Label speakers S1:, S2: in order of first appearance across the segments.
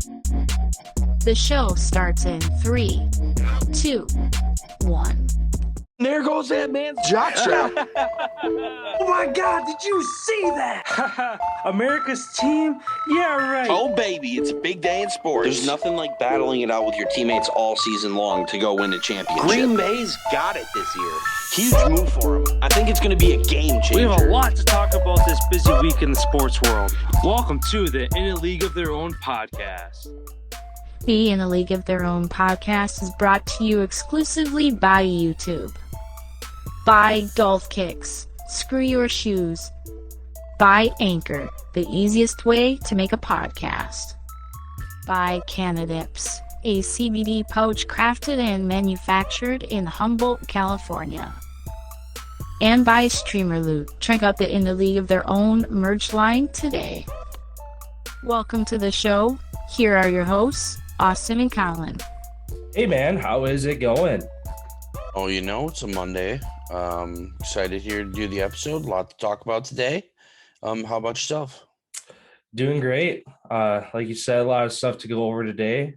S1: The show starts in 3, 2, 1.
S2: There goes that man's jock strap. Oh my God, did you see that?
S3: America's team? Yeah, right.
S2: Oh, baby, it's a big day in sports.
S4: There's nothing like battling it out with your teammates all season long to go win a championship.
S2: Green Bay's got it this year.
S4: Huge move for them. I think it's going to be a game changer.
S3: We have a lot to talk about this busy week in the sports world. Welcome to the In a League of Their Own podcast.
S1: The In a League of Their Own podcast is brought to you exclusively by YouTube. By Golf Kicks, Screw Your Shoes. By Anchor, the easiest way to make a podcast. By Canadips, a CBD pouch crafted and manufactured in Humboldt, California. And by Streamer Loot. Check out the In a League of Their Own merch line today. Welcome to the show. Here are your hosts, Austin and Collin.
S5: Hey man, how is it going?
S4: Oh, you know, it's a Monday. Excited here to do the episode. A lot to talk about today. How about yourself?
S5: Doing great. Like you said, a lot of stuff to go over today.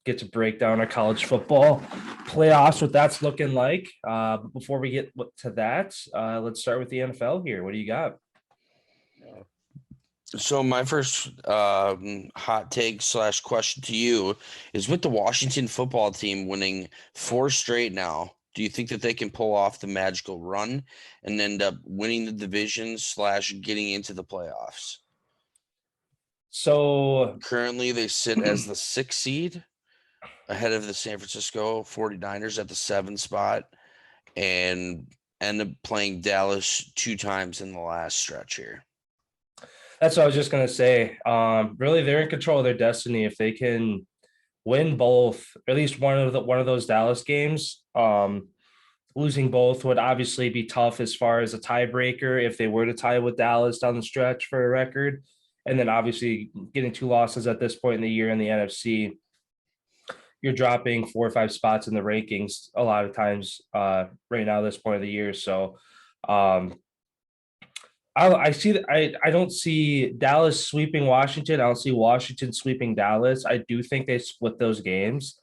S5: Get to break down our college football playoffs, what that's looking like. But before we get to that, let's start with the NFL here. What do you got?
S4: So my first hot take / question to you is, with the Washington football team winning 4 straight now, do you think that they can pull off the magical run and end up winning the division / getting into the playoffs?
S5: So
S4: currently they sit as the 6th seed ahead of the San Francisco 49ers at the 7th spot and end up playing Dallas 2 times in the last stretch here.
S5: that's what I was just gonna say. Really, they're in control of their destiny if they can win both, or at least one of those Dallas games. Losing both would obviously be tough as far as a tiebreaker if they were to tie with Dallas down the stretch for a record. And then obviously getting 2 losses at this point in the year in the NFC, you're dropping 4 or 5 spots in the rankings a lot of times right now this point of the year. So I see that I don't see Dallas sweeping Washington. I don't see Washington sweeping Dallas. I do think they split those games.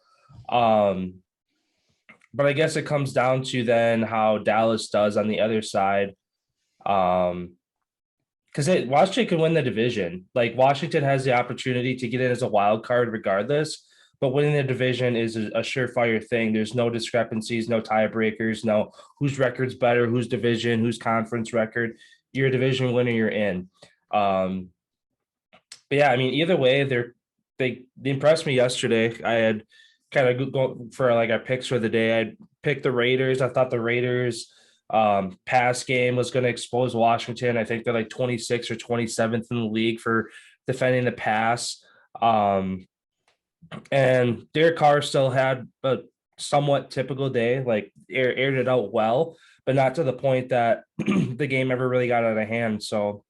S5: But I guess it comes down to then how Dallas does on the other side. Because Washington can win the division. Like, Washington has the opportunity to get in as a wild card regardless, but winning the division is a surefire thing. There's no discrepancies, no tiebreakers, no whose record's better, whose division, whose conference record. You're a division winner, you're in. But yeah, I mean, either way, they impressed me yesterday. I had kind of go for like our picks for the day. I picked the Raiders. I thought the Raiders pass game was going to expose Washington. I think they're like 26th or 27th in the league for defending the pass. And Derek Carr still had a somewhat typical day, like aired it out well, but not to the point that the game ever really got out of hand. So,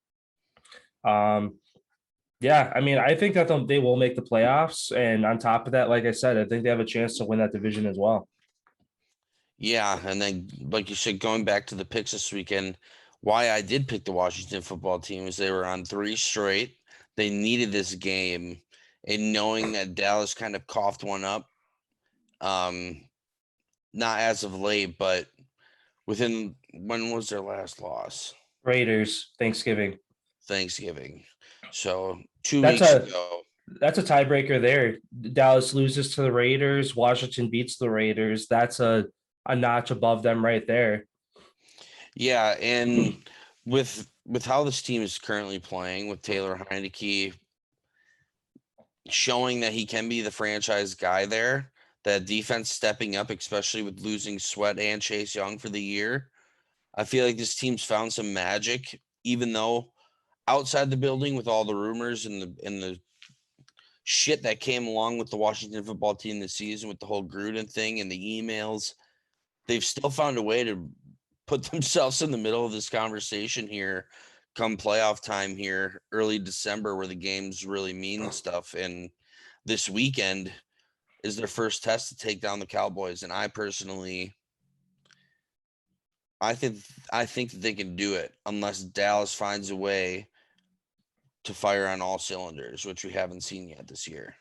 S5: yeah, I mean, I think that they will make the playoffs. And on top of that, like I said, I think they have a chance to win that division as well.
S4: Yeah, and then, like you said, going back to the picks this weekend, why I did pick the Washington football team is they were on 3 straight. They needed this game, and knowing that Dallas kind of coughed one up, not as of late, but when was their last loss?
S5: Raiders, Thanksgiving.
S4: So 2 weeks ago.
S5: That's a tiebreaker there. Dallas loses to the Raiders. Washington beats the Raiders. That's a notch above them right there.
S4: Yeah, and with how this team is currently playing, with Taylor Heineke showing that he can be the franchise guy there, that defense stepping up, especially with losing Sweat and Chase Young for the year, I feel like this team's found some magic, even though outside the building with all the rumors and the shit that came along with the Washington football team this season with the whole Gruden thing and the emails, they've still found a way to put themselves in the middle of this conversation here come playoff time here, early December, where the games really mean stuff. And this weekend is their first test to take down the Cowboys. And I personally, I think that they can do it unless Dallas finds a way to fire on all cylinders, which we haven't seen yet this year.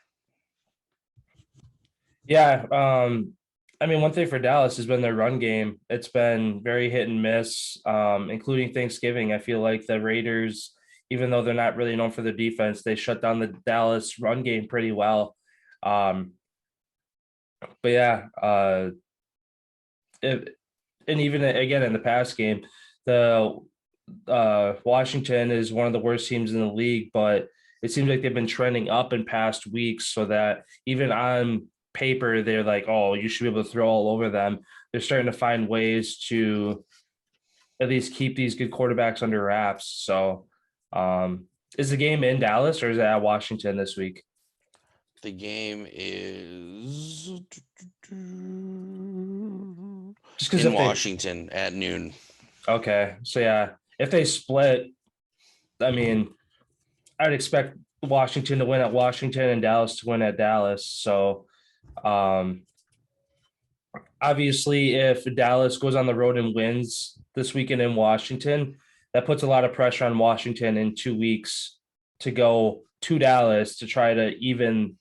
S5: Yeah. I mean, one thing for Dallas has been their run game. It's been very hit and miss, including Thanksgiving. I feel like the Raiders, even though they're not really known for their defense, they shut down the Dallas run game pretty well. But yeah, and even again in the past game, the Washington is one of the worst teams in the league, but it seems like they've been trending up in past weeks, so that even on paper they're like, oh, you should be able to throw all over them. They're starting to find ways to at least keep these good quarterbacks under wraps. So is the game in Dallas or is it at Washington this week?
S4: The game is
S5: Just because
S4: in Washington at noon.
S5: Okay, so yeah, if they split, I mean, I'd expect Washington to win at Washington and Dallas to win at Dallas. So obviously, if Dallas goes on the road and wins this weekend in Washington, that puts a lot of pressure on Washington in 2 weeks to go to Dallas to try to even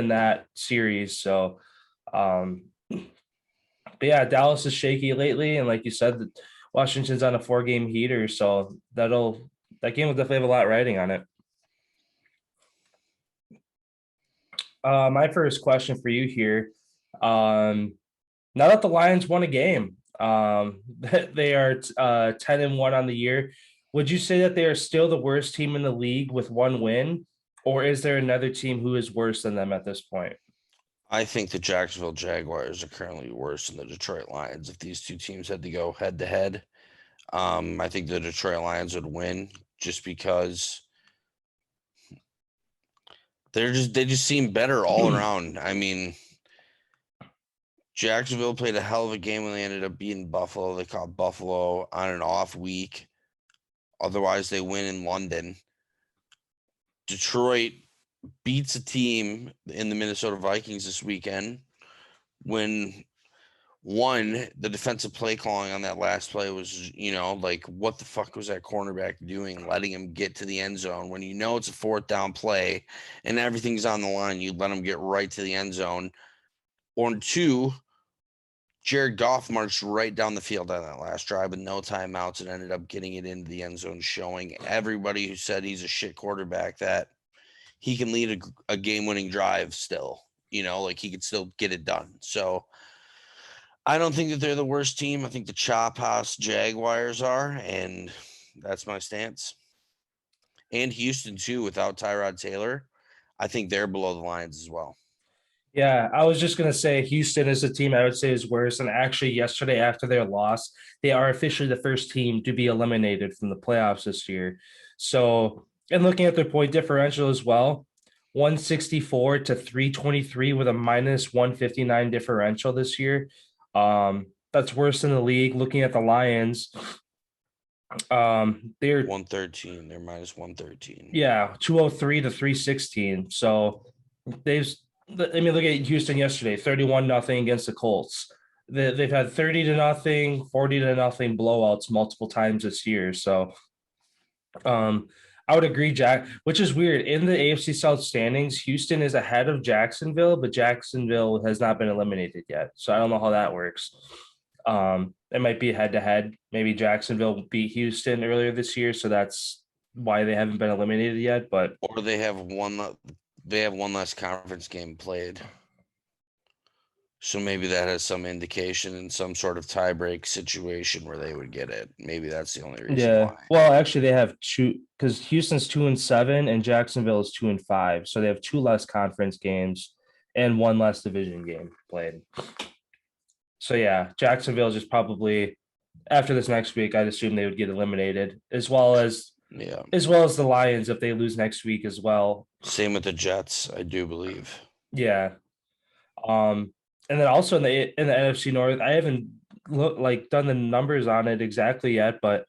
S5: that series. So, but yeah, Dallas is shaky lately, and like you said, Washington's on a 4-game heater, so that game will definitely have a lot riding on it. My first question for you here. Now that the Lions won a game, they are 10-1 on the year. Would you say that they are still the worst team in the league with 1 win, or is there another team who is worse than them at this point?
S4: I think the Jacksonville Jaguars are currently worse than the Detroit Lions. If these two teams had to go head to head, I think the Detroit Lions would win just because they just seem better all around. I mean, Jacksonville played a hell of a game when they ended up beating Buffalo. They caught Buffalo on an off week. Otherwise, they win in London. Detroit beats a team in the Minnesota Vikings this weekend when the defensive play calling on that last play was, like, what the fuck was that cornerback doing, letting him get to the end zone when it's a 4th down play and everything's on the line? You let him get right to the end zone. Or 2, Jared Goff marched right down the field on that last drive with no timeouts and ended up getting it into the end zone, showing everybody who said he's a shit quarterback that he can lead a game-winning drive still. Like he could still get it done. So I don't think that they're the worst team. I think the Chop House Jaguars are, and that's my stance. And Houston, too, without Tyrod Taylor. I think they're below the Lions as well.
S5: Yeah, I was just going to say Houston is a team I would say is worse. And actually, yesterday after their loss, they are officially the first team to be eliminated from the playoffs this year. So, and looking at their point differential as well, 164 to 323 with a minus 159 differential this year. That's worse than the league. Looking at the Lions, they're
S4: 113. They're minus 113.
S5: Yeah, 203 to 316. So look at Houston yesterday, 31-0 against the Colts. They've had 30-0, 40-0 blowouts multiple times this year. So I would agree, Jack, which is weird. In the AFC South standings, Houston is ahead of Jacksonville, but Jacksonville has not been eliminated yet. So I don't know how that works. It might be head-to-head. Maybe Jacksonville beat Houston earlier this year, so that's why they haven't been eliminated yet.
S4: Or they have one less conference game played. So maybe that has some indication in some sort of tiebreak situation where they would get it. Maybe that's the only reason why.
S5: Well, actually, they have 2 because Houston's 2-7 and Jacksonville is 2-5. So they have 2 less conference games and 1 less division game played. So yeah, Jacksonville is just probably after this next week, I'd assume they would get eliminated, as well as the Lions if they lose next week as well.
S4: Same with the Jets, I do believe.
S5: Yeah. And then also in the NFC North, I haven't done the numbers on it exactly yet, but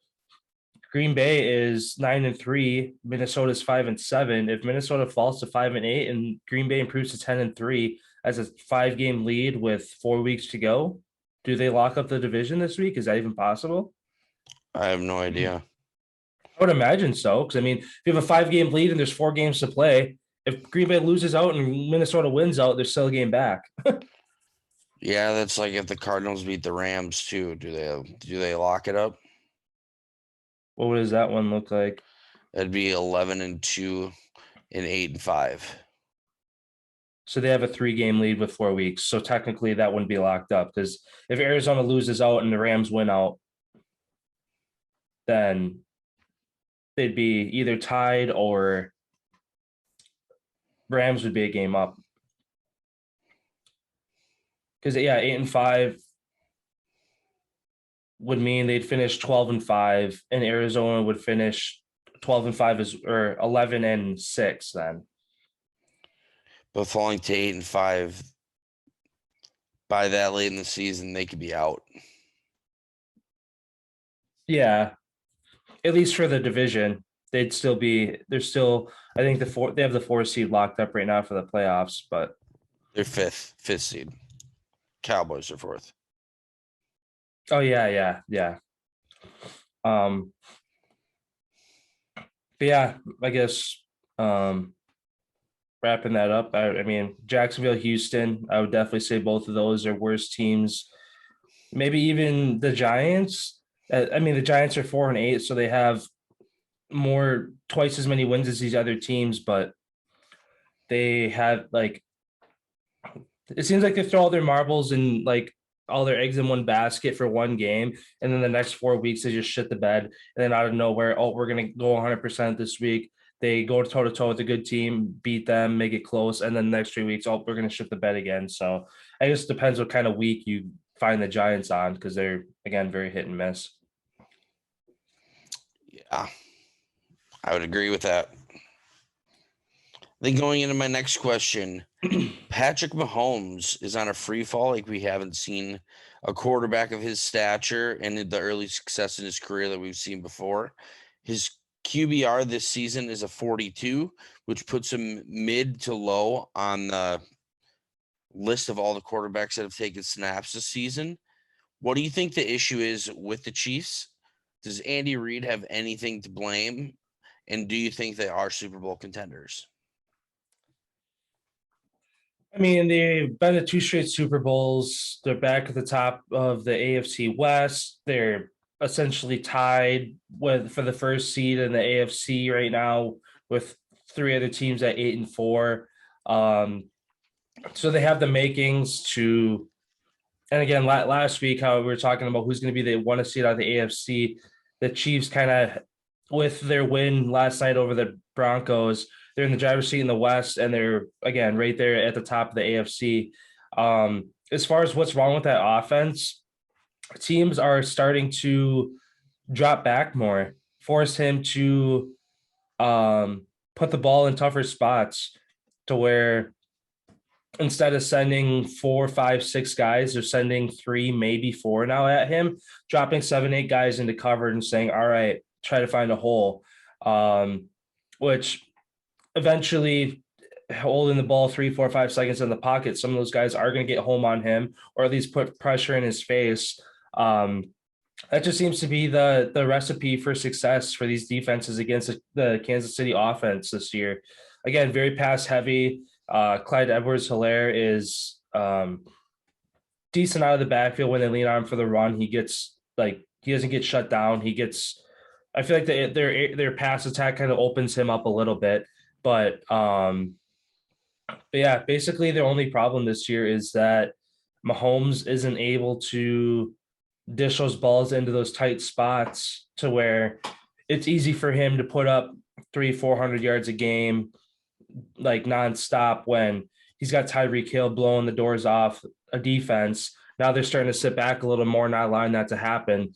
S5: Green Bay is 9-3, Minnesota's 5-7. If Minnesota falls to 5-8 and Green Bay improves to 10-3 as a 5-game lead with 4 weeks to go, do they lock up the division this week? Is that even possible?
S4: I have no idea.
S5: I would imagine so. Because, I mean, if you have a 5-game lead and there's 4 games to play, if Green Bay loses out and Minnesota wins out, there's still a game back.
S4: Yeah, that's like if the Cardinals beat the Rams too. Do they lock it up?
S5: What does that one look like?
S4: That'd be 11-2 and 8-5.
S5: So they have a 3-game lead with 4 weeks. So technically that wouldn't be locked up, because if Arizona loses out and the Rams win out, then they'd be either tied or Rams would be a game up. Because 8-5 would mean they'd finish 12-5, and Arizona would finish 12-5 or 11-6 then.
S4: But falling to 8-5 by that late in the season, they could be out.
S5: Yeah, at least for the division, they'd still be. They're still. I think they have the 4 seed locked up right now for the playoffs, but
S4: They're fifth seed. Cowboys are 4th.
S5: oh yeah. But yeah, I guess wrapping that up. I mean, Jacksonville, Houston. I would definitely say both of those are worse teams. Maybe even the Giants. I mean, the Giants are 4-8, so they have twice as many wins as these other teams, but they have like, it seems like they throw all their marbles and like all their eggs in one basket for one game, and then the next 4 weeks they just shit the bed, and then out of nowhere, oh, we're gonna go 100% this week. They go toe to toe with a good team, beat them, make it close, and then the next 3 weeks, oh, we're gonna shit the bed again. So I guess it depends what kind of week you find the Giants on, because they're again very hit and miss.
S4: Yeah, I would agree with that. Then going into my next question, Patrick Mahomes is on a free fall like we haven't seen a quarterback of his stature and the early success in his career that we've seen before. His QBR this season is a 42, which puts him mid to low on the list of all the quarterbacks that have taken snaps this season. What do you think the issue is with the Chiefs? Does Andy Reid have anything to blame? And do you think they are Super Bowl contenders?
S5: I mean, they've been to 2 straight Super Bowls. They're back at the top of the AFC West. They're essentially tied for the first seed in the AFC right now, with 3 other teams at 8-4. So they have the makings to. And again, last week, how we were talking about who's going to be the 1 seed out of the AFC, the Chiefs kind of, with their win last night over the Broncos, they're in the driver's seat in the West, and they're, again, right there at the top of the AFC. As far as what's wrong with that offense, teams are starting to drop back more, force him to put the ball in tougher spots, to where instead of sending 4, 5, 6 guys, they're sending 3, maybe 4 now at him, dropping 7, 8 guys into cover and saying, all right, try to find a hole, which eventually, holding the ball 3, 4, 5 seconds in the pocket, some of those guys are going to get home on him, or at least put pressure in his face. That just seems to be the recipe for success for these defenses against the Kansas City offense this year. Again, very pass heavy. Clyde Edwards-Helaire is decent out of the backfield when they lean on him for the run. He doesn't get shut down. I feel like their pass attack kind of opens him up a little bit. But yeah, basically the only problem this year is that Mahomes isn't able to dish those balls into those tight spots to where it's easy for him to put up 300-400 yards a game, like nonstop, when he's got Tyreek Hill blowing the doors off a defense. Now they're starting to sit back a little more, not allowing that to happen.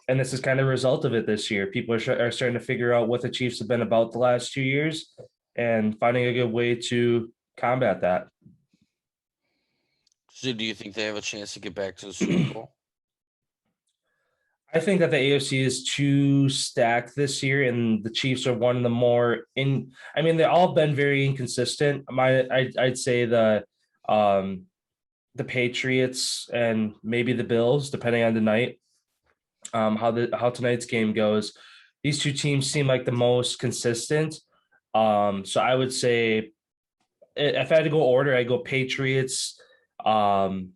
S5: And this is kind of a result of it this year. People are starting to figure out what the Chiefs have been about the last 2 years and finding a good way to combat that.
S4: So do you think they have a chance to get back to the Super Bowl?
S5: I think that the AFC is too stacked this year, and the Chiefs are one of the more they've all been very inconsistent. I'd say the Patriots and maybe the Bills, depending on the night, how tonight's game goes. these two teams seem like the most consistent. So I would say if I had to go order, I go Patriots, um,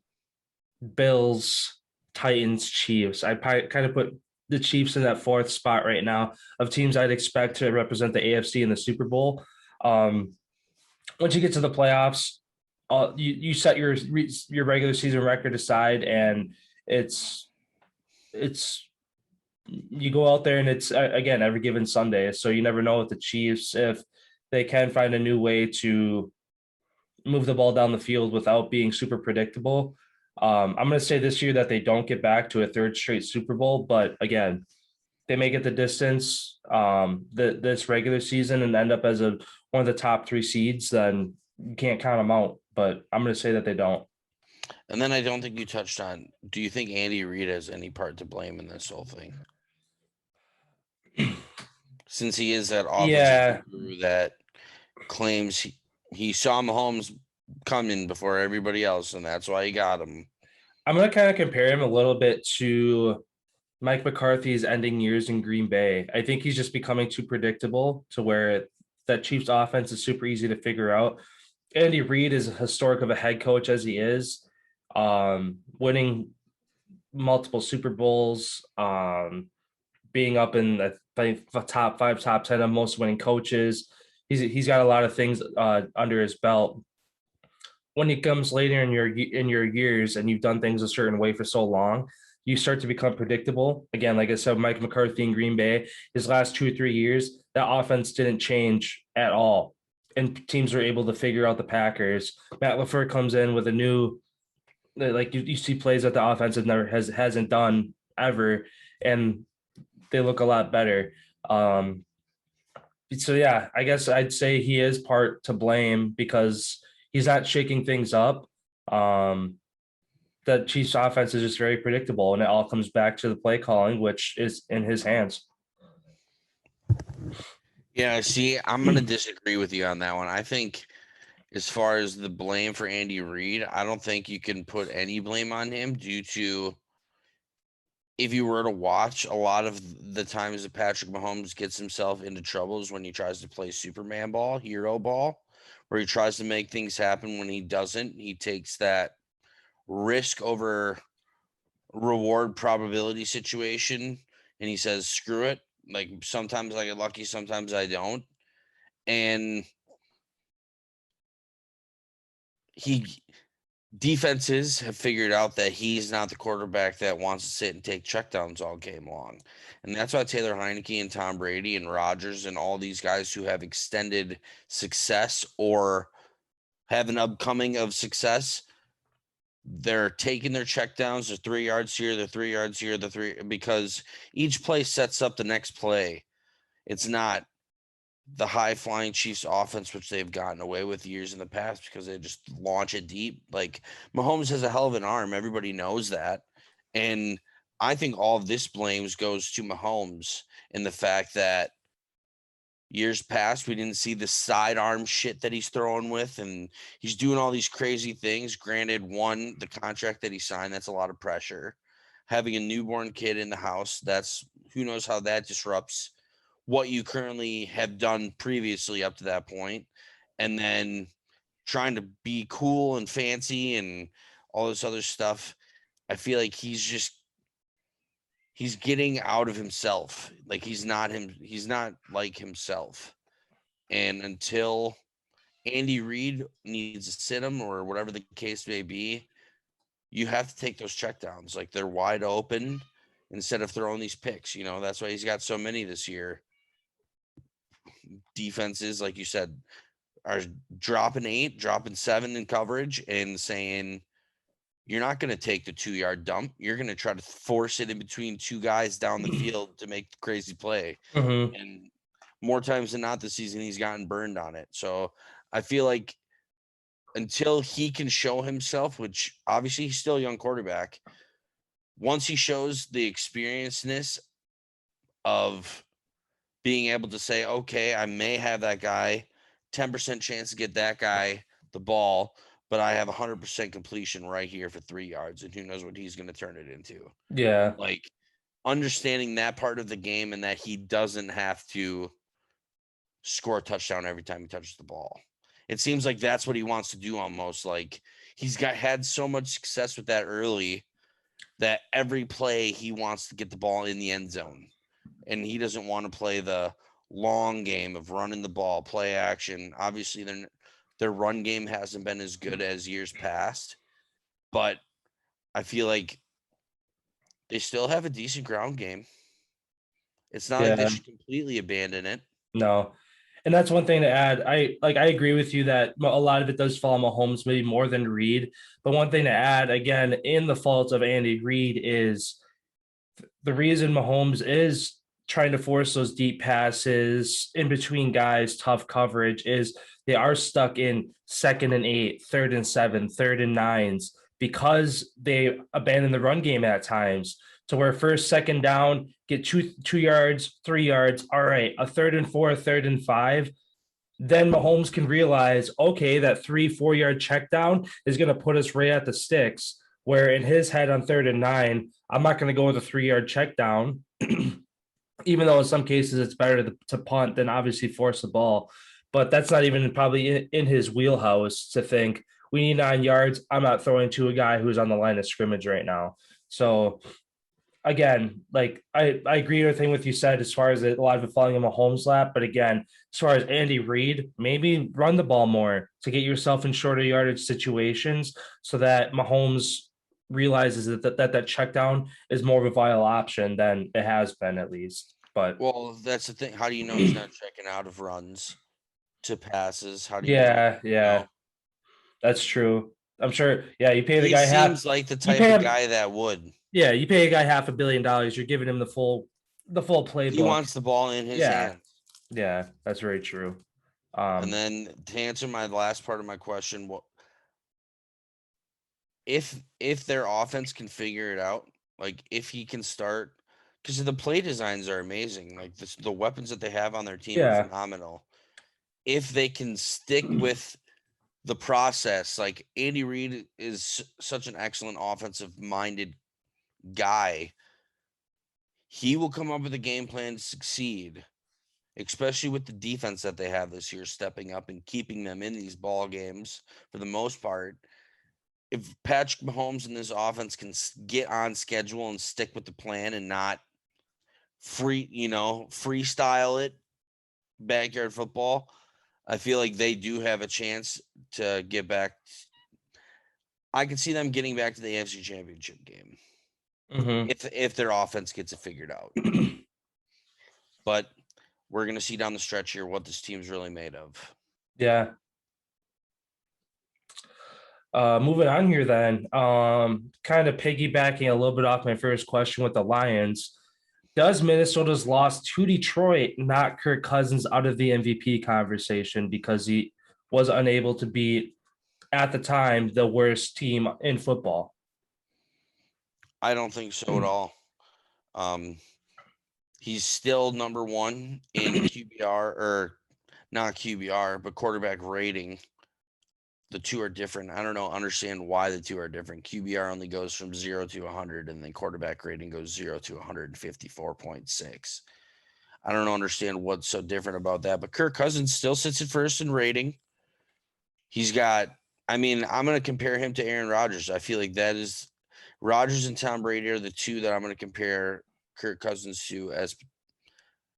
S5: Bills, Titans, Chiefs. I kind of put the Chiefs in that fourth spot right now of teams I'd expect to represent the AFC in the Super Bowl. Um, once you get to the playoffs, you set your regular season record aside, and it's you go out there and it's again every given Sunday. So you never know with the Chiefs if they can find a new way to move the ball down the field without being super predictable. I'm going to say this year that they don't get back to a third straight Super Bowl, but again, they may get the distance this regular season and end up as one of the top 3 seeds, then you can't count them out. But I'm going to say that they don't.
S4: And then I don't think you touched on, do you think Andy Reid has any part to blame in this whole thing? Since he is that offensive guru that claims he saw Mahomes coming before everybody else, and that's why he got him.
S5: I'm going to kind of compare him a little bit to Mike McCarthy's ending years in Green Bay. I think he's just becoming too predictable to where that Chiefs offense is super easy to figure out. Andy Reid is historic of a head coach as he is, winning multiple Super Bowls, being up in the top 5, top 10 of most winning coaches. He's got a lot of things under his belt. When it comes later in your years and you've done things a certain way for so long, you start to become predictable. Again, like I said, Mike McCarthy in Green Bay, his last 2 or 3 years, that offense didn't change at all. And teams were able to figure out the Packers. Matt LaFleur comes in with a new, like you see plays that the offense hasn't done ever, and they look a lot better. So yeah, I guess I'd say he is part to blame because he's not shaking things up. The Chiefs offense is just very predictable, and it all comes back to the play calling, which is in his hands.
S4: Yeah, see, I'm going to disagree with you on that one. I think as far as the blame for Andy Reid, I don't think you can put any blame on him due to, if you were to watch a lot of the times that Patrick Mahomes gets himself into troubles when he tries to play Superman ball, hero ball, where he tries to make things happen when he doesn't. He takes that risk over reward probability situation and he says, screw it. Like sometimes I get lucky, sometimes I don't. And defenses have figured out that he's not the quarterback that wants to sit and take checkdowns all game long. And that's why Taylor Heineke and Tom Brady and Rodgers and all these guys who have extended success or have an upcoming of success, they're taking their checkdowns. They're 3 yards here, they're 3 yards here, because each play sets up the next play. It's not the high flying Chiefs offense, which they've gotten away with years in the past because they just launch it deep. Like Mahomes has a hell of an arm. Everybody knows that. And I think all of this blames goes to Mahomes in the fact that years past, we didn't see the sidearm shit that he's throwing with, and he's doing all these crazy things. Granted, the contract that he signed, that's a lot of pressure. Having a newborn kid in the house, who knows how that disrupts what you currently have done previously up to that point. And then trying to be cool and fancy and all this other stuff. I feel like he's getting out of himself. Like he's not like himself. And until Andy Reid needs to sit him or whatever the case may be, you have to take those checkdowns. Like they're wide open instead of throwing these picks. That's why he's got so many this year. Defenses, like you said, are dropping 8, dropping 7 in coverage and saying, you're not going to take the 2-yard dump. You're going to try to force it in between 2 guys down the field to make the crazy play.
S5: Mm-hmm.
S4: And more times than not this season, he's gotten burned on it. So I feel like until he can show himself, which obviously he's still a young quarterback, once he shows the experiencedness of being able to say, okay, I may have that guy, 10% chance to get that guy the ball, but I have 100% completion right here for 3 yards, and who knows what he's going to turn it into.
S5: Yeah.
S4: Like, understanding that part of the game and that he doesn't have to score a touchdown every time he touches the ball. It seems like that's what he wants to do almost. Like he's had so much success with that early that every play he wants to get the ball in the end zone. And he doesn't want to play the long game of running the ball, play action. Obviously, their run game hasn't been as good as years past, but I feel like they still have a decent ground game. It's not like they should completely abandon it.
S5: No. And that's one thing to add. I agree with you that a lot of it does fall on Mahomes, maybe more than Reed. But one thing to add, again, in the fault of Andy Reid is the reason Mahomes is trying to force those deep passes in between guys, tough coverage, is they are stuck in 2nd and 8, 3rd and 7, 3rd and 9s because they abandon the run game at times. To where 1st, 2nd down, get 2 yards, 3 yards. All right, a 3rd and 4, 3rd and 5. Then Mahomes can realize, okay, that 3-4 yard check down is going to put us right at the sticks. Where in his head on 3rd and 9, I'm not going to go with a 3-yard check down, even though in some cases it's better to punt than obviously force the ball. But that's not even probably in his wheelhouse to think we need 9 yards. I'm not throwing to a guy who's on the line of scrimmage right now. So again, like I agree with everything with you said as far as a lot of it falling in Mahomes' lap. But again, as far as Andy Reid, maybe run the ball more to get yourself in shorter yardage situations so that Mahomes realizes that check down is more of a viable option than it has been at least. But
S4: well, that's the thing. How do you know he's not checking out of runs to passes? How do you
S5: yeah, that's true. I'm sure. Yeah, you pay the guy
S4: half. He seems like the type of guy that would.
S5: Yeah, you pay a guy $500 million. You're giving him the full playbook.
S4: He wants the ball in his hands.
S5: Yeah, that's very true.
S4: And then to answer my last part of my question, what if their offense can figure it out? Like if he can start, because the play designs are amazing. Like the weapons that they have on their team are phenomenal. If they can stick with the process, like Andy Reid is such an excellent offensive-minded guy, he will come up with a game plan to succeed, especially with the defense that they have this year stepping up and keeping them in these ball games for the most part. If Patrick Mahomes and his offense can get on schedule and stick with the plan and not freestyle it, backyard football, I feel like they do have a chance to get back. I can see them getting back to the AFC Championship game if their offense gets it figured out. But we're going to see down the stretch here what this team's really made of.
S5: Yeah. Moving on here then, kind of piggybacking a little bit off my first question with the Lions. Does Minnesota's loss to Detroit knock Kirk Cousins out of the MVP conversation because he was unable to beat, at the time, the worst team in football?
S4: I don't think so at all. He's still number one in QBR, or not QBR, but quarterback rating. The two are different. I don't understand why the two are different. QBR only goes from 0 to 100, and then quarterback rating goes 0 to 154.6. I don't understand what's so different about that. But Kirk Cousins still sits at first in rating. He's got, I'm going to compare him to Aaron Rodgers. I feel like that is Rodgers and Tom Brady are the two that I'm going to compare Kirk Cousins to as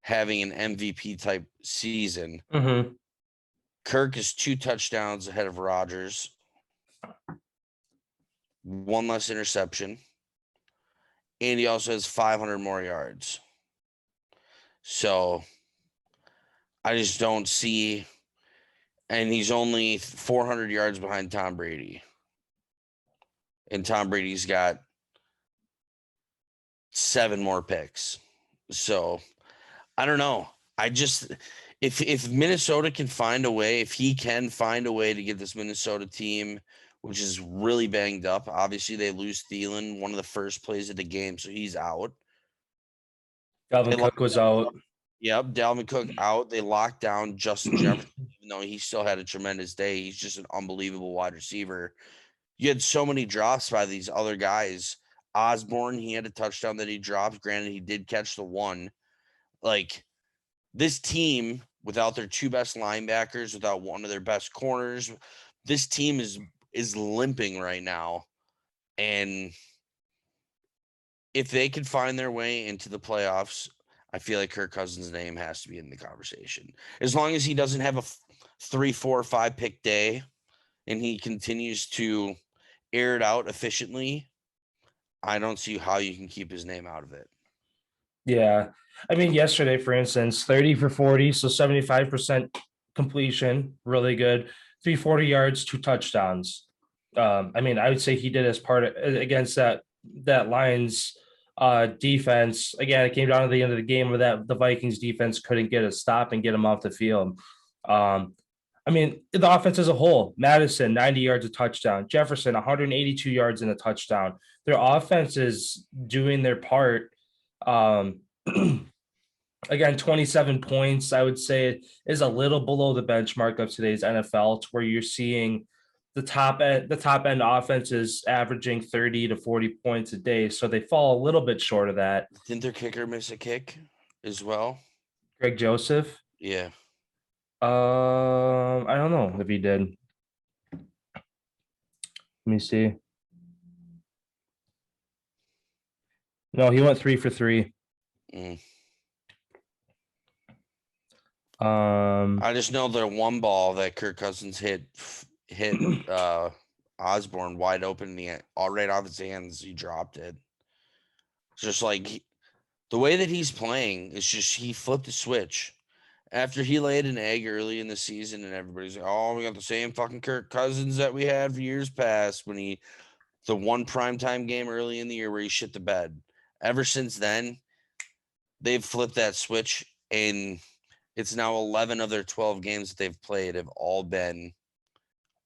S4: having an MVP type season.
S5: Mm-hmm.
S4: Kirk is 2 touchdowns ahead of Rodgers, 1 less interception, and he also has 500 more yards. So I just don't see, and he's only 400 yards behind Tom Brady. And Tom Brady's got 7 more picks. So I don't know. If Minnesota can find a way, if he can find a way to get this Minnesota team, which is really banged up, obviously they lose Thielen, one of the first plays of the game, so he's out.
S5: Dalvin Cook was out.
S4: Yep, Dalvin Cook out. They locked down Justin Jefferson, even though he still had a tremendous day. He's just an unbelievable wide receiver. You had so many drops by these other guys. Osborne, he had a touchdown that he dropped. Granted, he did catch the one. Like, this team, without their two best linebackers, without one of their best corners, this team is limping right now. And if they could find their way into the playoffs, I feel like Kirk Cousins' name has to be in the conversation. As long as he doesn't have a 3, 4, 5 pick day and he continues to air it out efficiently, I don't see how you can keep his name out of it.
S5: Yeah. I mean, yesterday, for instance, 30 for 40, so 75% completion, really good. 340 yards, 2 touchdowns. I mean, I would say he did his part against that Lions defense. Again, it came down to the end of the game where the Vikings defense couldn't get a stop and get him off the field. I mean, the offense as a whole, Madison, 90 yards, a touchdown. Jefferson, 182 yards and a touchdown. Their offense is doing their part. Again, 27 points, I would say, is a little below the benchmark of today's NFL, to where you're seeing the top end offense is averaging 30 to 40 points a day. So they fall a little bit short of that.
S4: Didn't their kicker miss a kick as well?
S5: Greg Joseph?
S4: Yeah.
S5: I don't know if he did. Let me see. No, he went 3 for 3.
S4: I just know the one ball that Kirk Cousins hit Osborne wide open all right off his hands. He dropped it. It's just like the way that he's playing is just he flipped the switch after he laid an egg early in the season, and everybody's like, "Oh, we got the same fucking Kirk Cousins that we had for years past." When the one primetime game early in the year where he shit the bed. Ever since then, they've flipped that switch, and it's now 11 of their 12 games that they've played have all been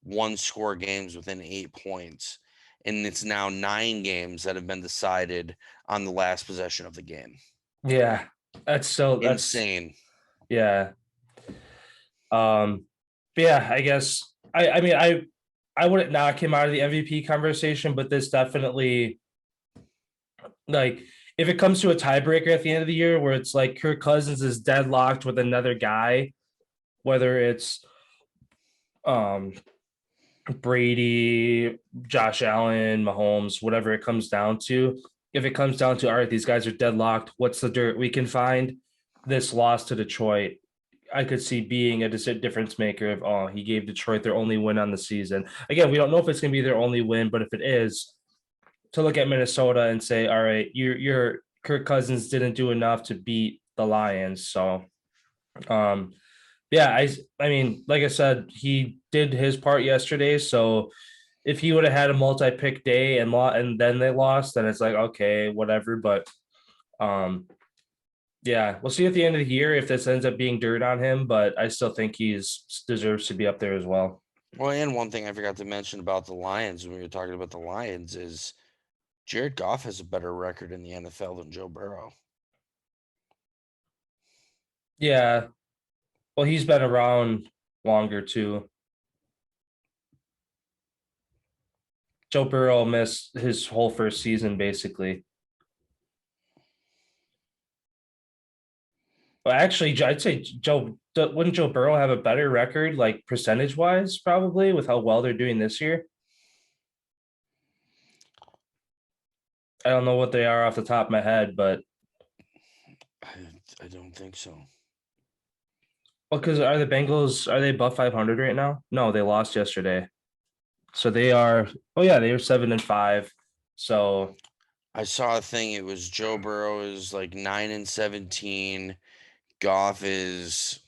S4: one-score games within 8 points. And it's now 9 games that have been decided on the last possession of the game.
S5: Yeah, that's
S4: insane.
S5: Yeah. Yeah, I guess I mean I wouldn't knock him out of the MVP conversation, but this definitely, like, if it comes to a tiebreaker at the end of the year where it's like Kirk Cousins is deadlocked with another guy, whether it's Brady, Josh Allen, Mahomes, whatever it comes down to, if it comes down to, all right, these guys are deadlocked, what's the dirt we can find? This loss to Detroit, I could see being a difference maker of, he gave Detroit their only win on the season. Again, we don't know if it's going to be their only win, but if it is, to look at Minnesota and say, all right, your Kirk Cousins didn't do enough to beat the Lions. So, yeah, I mean, like I said, he did his part yesterday. So if he would have had a multi-pick day and then they lost, then it's like, okay, whatever. But yeah, we'll see at the end of the year if this ends up being dirt on him, but I still think he's deserves to be up there as well.
S4: Well, and one thing I forgot to mention about the Lions when we were talking about the Lions is Jared Goff has a better record in the NFL than Joe Burrow.
S5: Yeah. Well, he's been around longer too. Joe Burrow missed his whole first season, basically. Well, actually, I'd say wouldn't Joe Burrow have a better record, like percentage-wise, probably, with how well they're doing this year? I don't know what they are off the top of my head, but
S4: I don't think so.
S5: Well, because are they above 500 right now? No, they lost yesterday. So they are, they are 7-5. So
S4: I saw a thing. It was Joe Burrow is like 9-17. Goff is.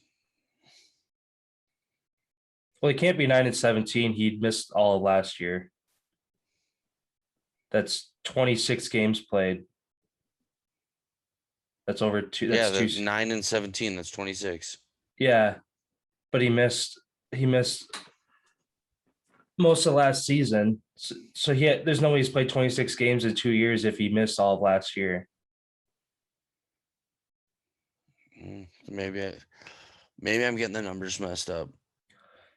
S5: Well, he can't be 9-17. He missed all of last year. That's 26 games played. That's over two. That's
S4: 9-17. That's 26.
S5: Yeah, but he missed most of last season. So there's no way he's played 26 games in 2 years if he missed all of last year.
S4: Maybe I'm getting the numbers messed up.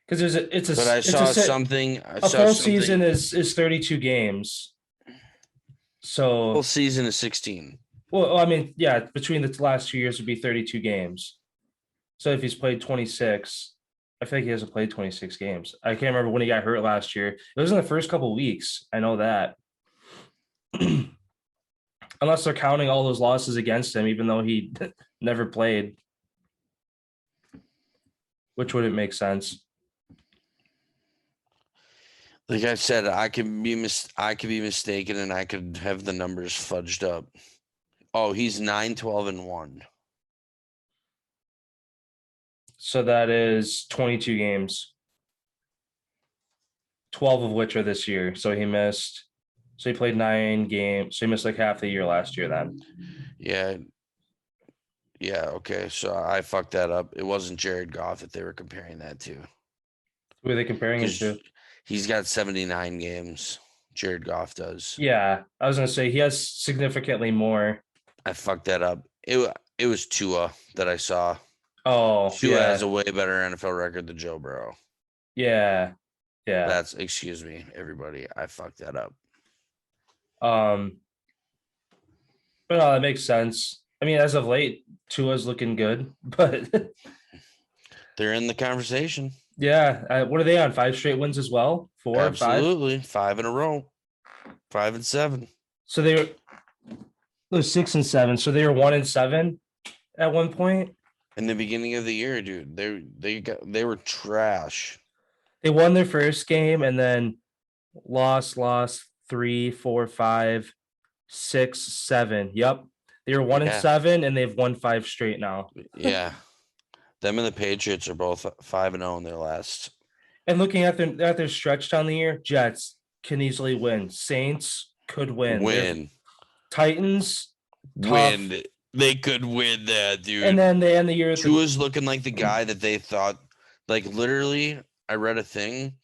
S5: Because
S4: I saw something.
S5: A full season is 32 games. So
S4: Full season is 16.
S5: Well, I mean, yeah, between the last 2 years would be 32 games. So if he's played 26, I feel like he hasn't played 26 games. I can't remember when he got hurt last year. It was in the first couple of weeks. I know that. Unless they're counting all those losses against him, even though he never played, which wouldn't make sense.
S4: Like I said, I could be mistaken, and I could have the numbers fudged up. Oh, he's 9-12-1.
S5: So that is 22 games, 12 of which are this year. So he played 9 games. So he missed like half the year last year then.
S4: Yeah. Yeah, okay. So I fucked that up. It wasn't Jared Goff that they were comparing that to.
S5: Who are they comparing it
S4: 'Cause
S5: to?
S4: he's got 79 games. Jared Goff does.
S5: Yeah, I was gonna say he has significantly more.
S4: I fucked that up. It was Tua that I saw.
S5: Oh,
S4: Tua has
S5: yeah,
S4: a way better NFL record than Joe Burrow.
S5: yeah.
S4: Excuse me, everybody. I fucked that up.
S5: Um, but no, that makes sense. I mean, as of late, Tua's looking good, but
S4: They're in the conversation.
S5: yeah, what are they on? 5 straight wins as well? 4, 5.
S4: Absolutely. 5 in a row. 5 and 7.
S5: So they were 6 and 7. So they were 1 and 7 at one point.
S4: In the beginning of the year, dude, they were trash.
S5: They won their first game and then lost 3, 4, 5, 6, 7. Yep. They were 1 and
S4: Yeah.
S5: 7 and they've won 5 straight now.
S4: Yeah. Them and the Patriots are both 5-0 in their last.
S5: And looking at their stretch down the year, Jets can easily win. Saints could win. Titans tough.
S4: Win. They could win that, dude.
S5: And then they end the year.
S4: Tua's looking like the guy that they thought, like literally, I read a thing.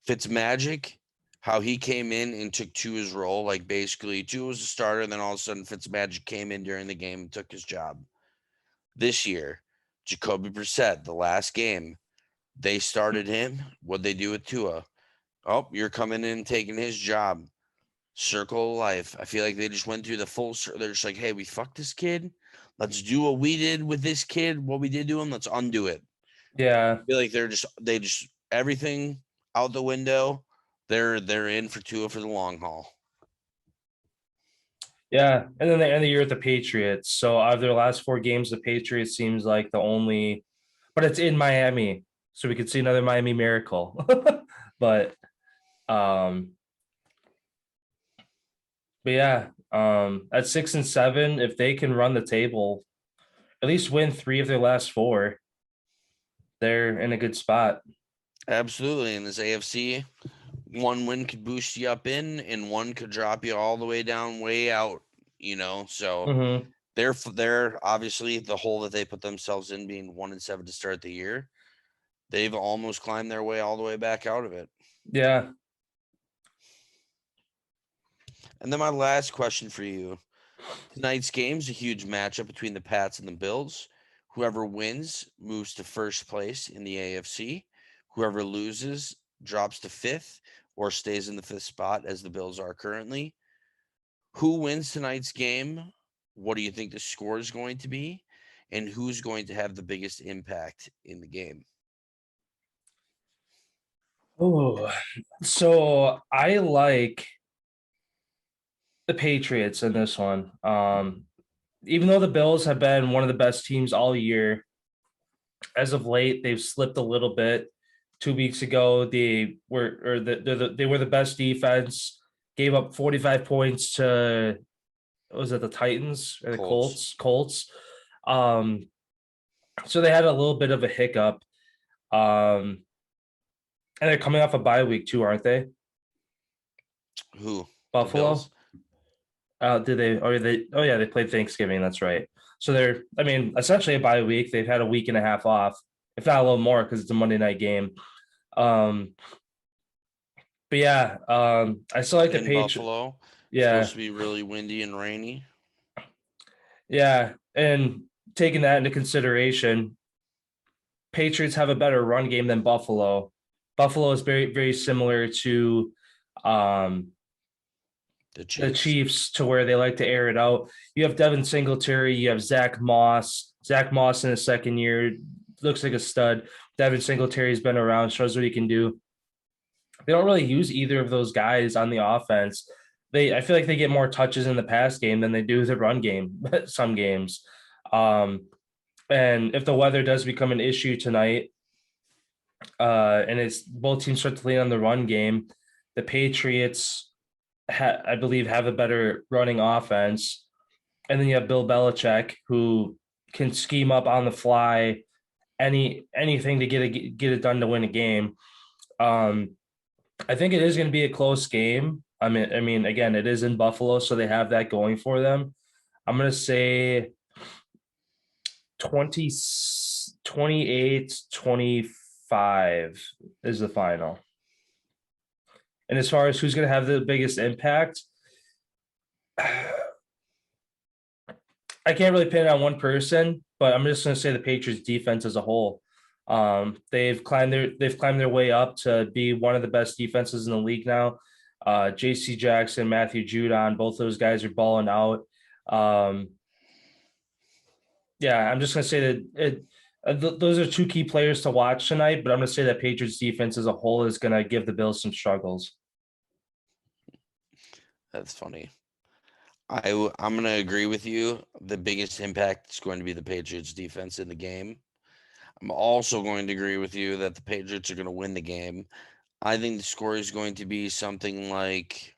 S4: Fitzmagic, how he came in and took Tua's role. Like basically, Tua was a starter, and then all of a sudden Fitzmagic came in during the game and took his job. This year, Jacoby Brissett, the last game, they started him. What'd they do with Tua? Oh, you're coming in and taking his job. Circle of life. I feel like they just went through the full circle. They're just like, hey, we fucked this kid. Let's do what we did with this kid. What we did to him, let's undo it.
S5: Yeah.
S4: I feel like they just everything out the window. They're in for Tua for the long haul.
S5: Yeah. And then they end the year with the Patriots. So out of their last 4 games, the Patriots seems like the only, but it's in Miami. So we could see another Miami miracle. But yeah, at 6 and 7, if they can run the table, at least win 3 of their last 4, they're in a good spot.
S4: Absolutely. In this AFC, 1 win could boost you up in, and 1 could drop you all the way down, way out. So they're obviously the hole that they put themselves in, being 1 and 7 to start the year. They've almost climbed their way all the way back out of it.
S5: Yeah.
S4: And then my last question for you. Tonight's game is a huge matchup between the Pats and the Bills. Whoever wins moves to first place in the AFC. Whoever loses drops to 5th or stays in the 5th spot, as the Bills are currently. Who wins tonight's game? What do you think the score is going to be? And who's going to have the biggest impact in the game?
S5: Oh, so I like the Patriots in this one. Even though the Bills have been one of the best teams all year, as of late they've slipped a little bit. 2 weeks ago, they were the best defense. Gave up 45 points to, was it the Titans or the Colts? So they had a little bit of a hiccup. And they're coming off a bye week too, aren't they?
S4: Who?
S5: Buffalo. Did they? Oh, yeah, they played Thanksgiving. That's right. So they're, I mean, essentially a bye week. They've had a week and a half off, if not a little more, because it's a Monday night game. But yeah, I still like the Patriots.
S4: Buffalo.
S5: Yeah,
S4: Supposed to be really windy and rainy.
S5: Yeah, and taking that into consideration, Patriots have a better run game than Buffalo. Buffalo is very, very similar to
S4: The
S5: Chiefs to where they like to air it out. You have Devin Singletary, you have Zach Moss. Zach Moss in his second year looks like a stud. Devin Singletary's been around, shows what he can do. They don't really use either of those guys on the offense. I feel like they get more touches in the pass game than they do the run game some games. And if the weather does become an issue tonight, and it's both teams start to lean on the run game, the Patriots, I believe, have a better running offense. And then you have Bill Belichick, who can scheme up on the fly anything to get it done to win a game. I think it is going to be a close game. I mean, again, it is in Buffalo, so they have that going for them. I'm going to say 28-25 is the final. And as far as who's going to have the biggest impact, I can't really pin it on one person, but I'm just going to say the Patriots defense as a whole. They've climbed their way up to be one of the best defenses in the league now. JC Jackson, Matthew Judon, both those guys are balling out. Yeah, I'm just going to say that those are two key players to watch tonight, but I'm going to say that Patriots defense as a whole is going to give the Bills some struggles.
S4: That's funny. I'm going to agree with you. The biggest impact is going to be the Patriots defense in the game. I'm also going to agree with you that the Patriots are going to win the game. I think the score is going to be something like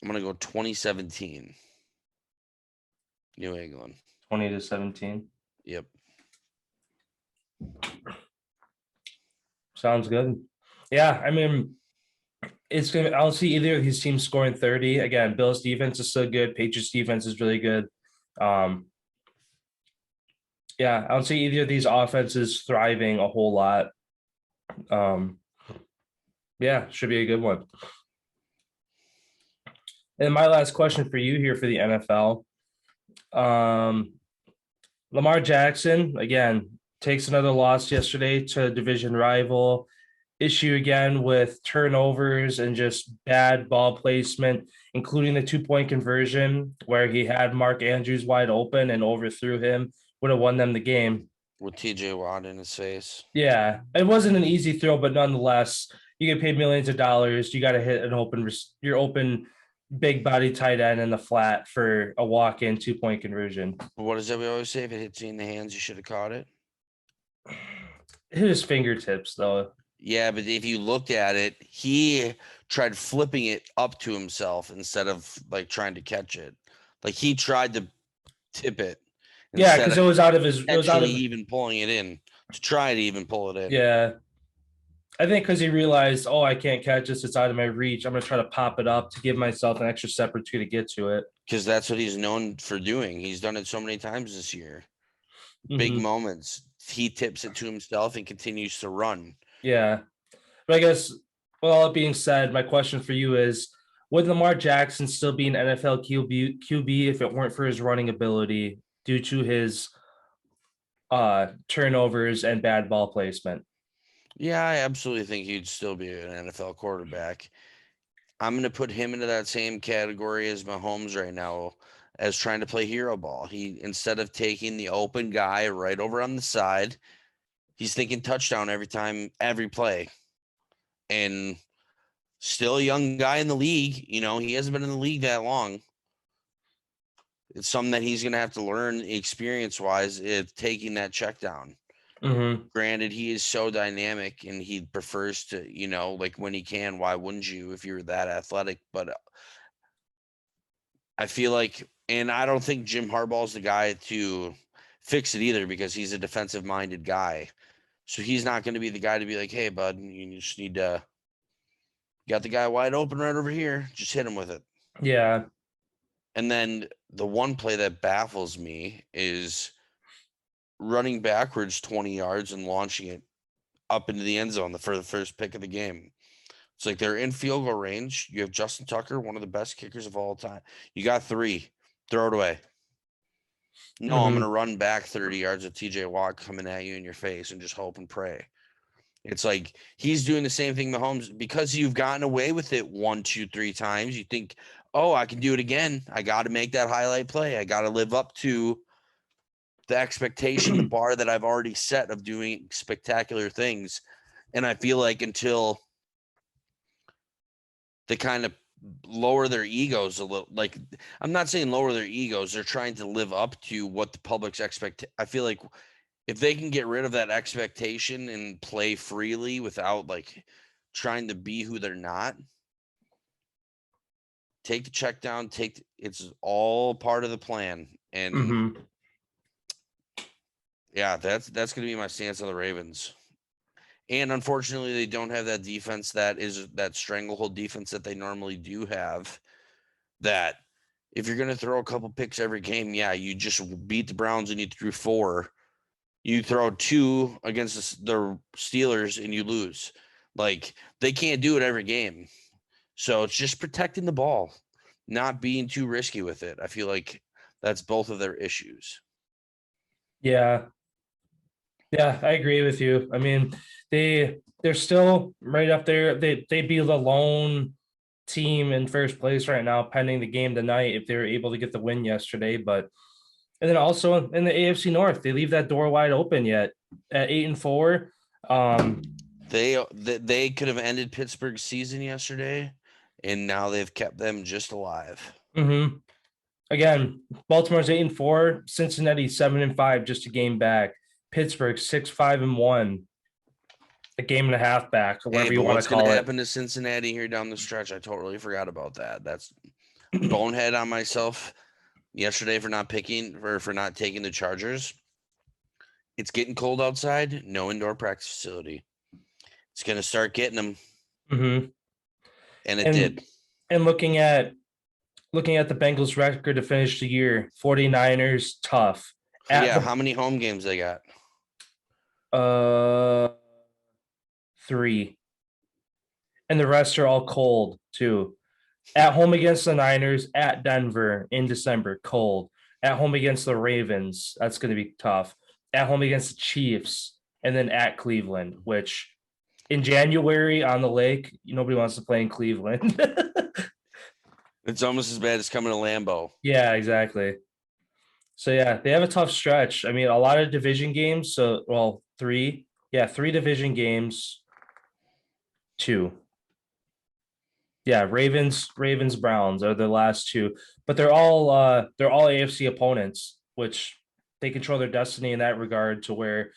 S4: I'm going to go 2017. New England.
S5: 20-17.
S4: Yep.
S5: Sounds good. Yeah, I mean, I don't see either of these teams scoring 30. Again, Bills defense is still good. Patriots defense is really good. Yeah, I don't see either of these offenses thriving a whole lot. Yeah, should be a good one. And my last question for you here for the NFL. Lamar Jackson, again, takes another loss yesterday to a division rival. Issue again with turnovers and just bad ball placement, including the 2-point conversion where he had Mark Andrews wide open and overthrew him, would have won them the game.
S4: With TJ Watt in his face.
S5: Yeah, it wasn't an easy throw, but nonetheless, you get paid millions of dollars. You got to hit your open big body tight end in the flat for a walk-in 2-point conversion.
S4: What is that we always say? If it hits you in the hands, you should have caught it.
S5: It hit his fingertips, though.
S4: Yeah, but if you looked at it, he tried flipping it up to himself instead of like trying to catch it. Like he tried to tip it.
S5: Yeah, because it was out of his. It was out of
S4: even pulling it in to try to even pull it in.
S5: Yeah, I think because he realized, oh, I can't catch this; it's out of my reach. I'm gonna try to pop it up to give myself an extra step or two to get to it.
S4: Because that's what he's known for doing. He's done it so many times this year. Big moments. He tips it to himself and continues to run.
S5: Yeah. But I guess, with all that being said, my question for you is, would Lamar Jackson still be an NFL QB if it weren't for his running ability due to his turnovers and bad ball placement?
S4: Yeah, I absolutely think he'd still be an NFL quarterback. I'm going to put him into that same category as Mahomes right now, as trying to play hero ball. He, instead of taking the open guy right over on the side, he's thinking touchdown every time, every play. And still a young guy in the league. You know, he hasn't been in the league that long. It's something that he's going to have to learn experience-wise, taking that check down. Granted, he is so dynamic and he prefers to, you know, like when he can, why wouldn't you if you're that athletic? But I feel like, and I don't think Jim Harbaugh's the guy to fix it either, because he's a defensive-minded guy. So he's not going to be the guy to be like, hey, bud, you just need to, got the guy wide open right over here. Just hit him with it.
S5: Yeah.
S4: And then the one play that baffles me is running backwards 20 yards and launching it up into the end zone for the first pick of the game. It's like they're in field goal range. You have Justin Tucker, one of the best kickers of all time. You got 3. Throw it away. No, I'm going to run back 30 yards with TJ Watt coming at you in your face and just hope and pray. It's like he's doing the same thing Mahomes, because you've gotten away with it 1, 2, 3 times. You think, oh, I can do it again. I got to make that highlight play. I got to live up to the expectation, the bar that I've already set of doing spectacular things. And I feel like until they kind of lower their egos a little, like, I'm not saying lower their egos, they're trying to live up to what the public's expect. I feel like if they can get rid of that expectation and play freely without like trying to be who they're not, take the check down, it's all part of the plan. And yeah, that's going to be my stance on the Ravens. And unfortunately, they don't have that defense that is that stranglehold defense that they normally do have. That if you're going to throw a couple picks every game, yeah, you just beat the Browns and you threw 4. You throw 2 against the Steelers and you lose. Like, they can't do it every game. So it's just protecting the ball, not being too risky with it. I feel like that's both of their issues.
S5: Yeah. Yeah, I agree with you. I mean, they're still right up there. They'd be the lone team in first place right now, pending the game tonight if they were able to get the win yesterday. But and then also in the AFC North, they leave that door wide open yet at 8-4.
S4: They could have ended Pittsburgh's season yesterday, and now they've kept them just alive.
S5: Again, Baltimore's 8-4, Cincinnati 7-5, just a game back. Pittsburgh 6-5-1, a game and a half back, whatever you want to call it.
S4: What's going to happen to Cincinnati here down the stretch? I totally forgot about that. That's bonehead on myself yesterday for not taking the Chargers. It's getting cold outside. No indoor practice facility. It's going to start getting them. And it did.
S5: And looking at the Bengals record to finish the year, 49ers, tough.
S4: How many home games they got?
S5: 3. And the rest are all cold too. At home against the Niners, at Denver in December, cold. At home against the Ravens, that's going to be tough. At home against the Chiefs, and then at Cleveland, which in January on the lake, nobody wants to play in Cleveland.
S4: It's almost as bad as coming to Lambeau.
S5: Yeah, exactly. So yeah, they have a tough stretch. I mean, a lot of division games. So, well, 3. Yeah, 3 division games. 2. Yeah, Ravens, Browns are the last 2, but they're all AFC opponents, which they control their destiny in that regard, to where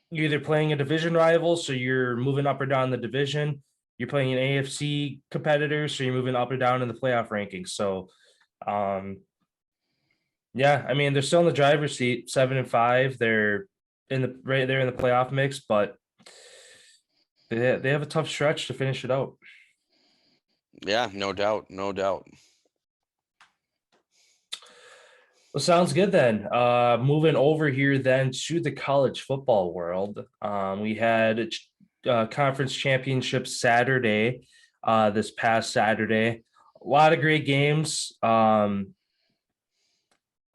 S5: you're either playing a division rival, so you're moving up or down the division. You're playing an AFC competitor, so you're moving up or down in the playoff rankings. So, yeah, I mean, they're still in the driver's seat, 7-5. They're in the playoff mix, but they have a tough stretch to finish it out.
S4: Yeah, no doubt.
S5: Well, sounds good then. Moving over here then to the college football world. We had conference championship Saturday, this past Saturday. A lot of great games. I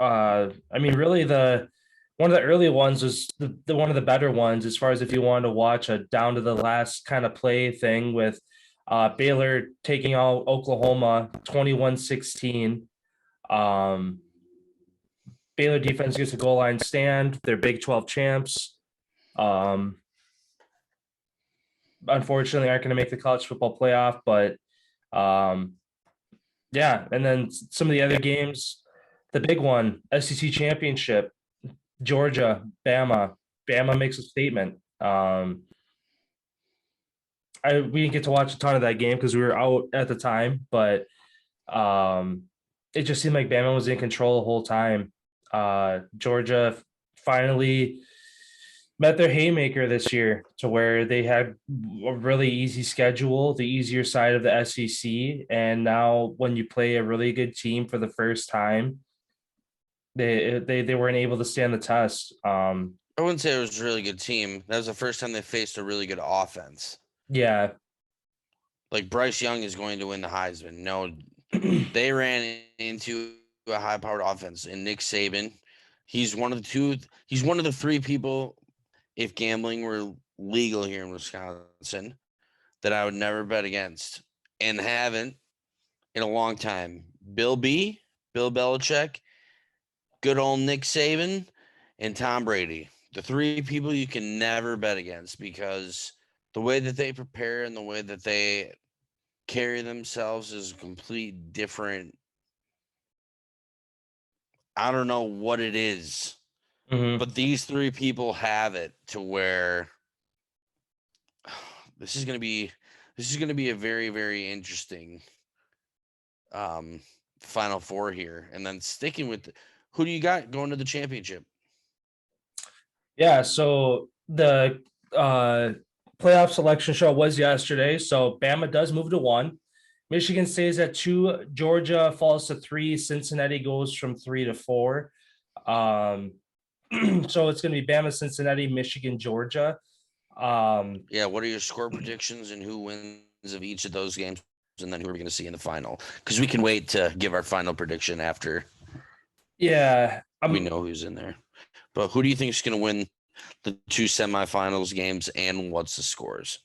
S5: mean, really one of the early ones was the one of the better ones, as far as if you wanted to watch a down to the last kind of play thing, with Baylor taking out Oklahoma 21-16. Baylor defense gets a goal line stand. They're Big 12 champs. Unfortunately, aren't going to make the college football playoff, but yeah. And then some of the other games, the big one, SEC championship, Georgia, Bama. Bama makes a statement. We didn't get to watch a ton of that game because we were out at the time, but it just seemed like Bama was in control the whole time. Georgia finally met their haymaker this year, to where they had a really easy schedule, the easier side of the SEC. And now when you play a really good team for the first time, they weren't able to stand the test.
S4: I wouldn't say it was a really good team. That was the first time they faced a really good offense.
S5: Yeah.
S4: like Bryce Young is going to win the Heisman. No, they ran into a high-powered offense, and Nick Saban, he's one of the three people, if gambling were legal here in Wisconsin, that I would never bet against and haven't in a long time. Bill Belichick, good old Nick Saban, and Tom Brady. The three people you can never bet against because the way that they prepare and the way that they carry themselves is a complete different. I don't know what it is, but these three people have it to where this is going to be a very, very interesting Final Four here. And then sticking with who do you got going to the championship?
S5: Yeah, so the playoff selection show was yesterday. So Bama does move to 1. Michigan stays at 2. Georgia falls to 3. Cincinnati goes from 3 to 4. So it's going to be Bama, Cincinnati, Michigan, Georgia.
S4: Yeah, what are your score predictions and who wins of each of those games? And then who are we going to see in the final? Because we can wait to give our final prediction after.
S5: Yeah,
S4: we know who's in there. But who do you think is going to win the 2 semifinals games, and what's the scores?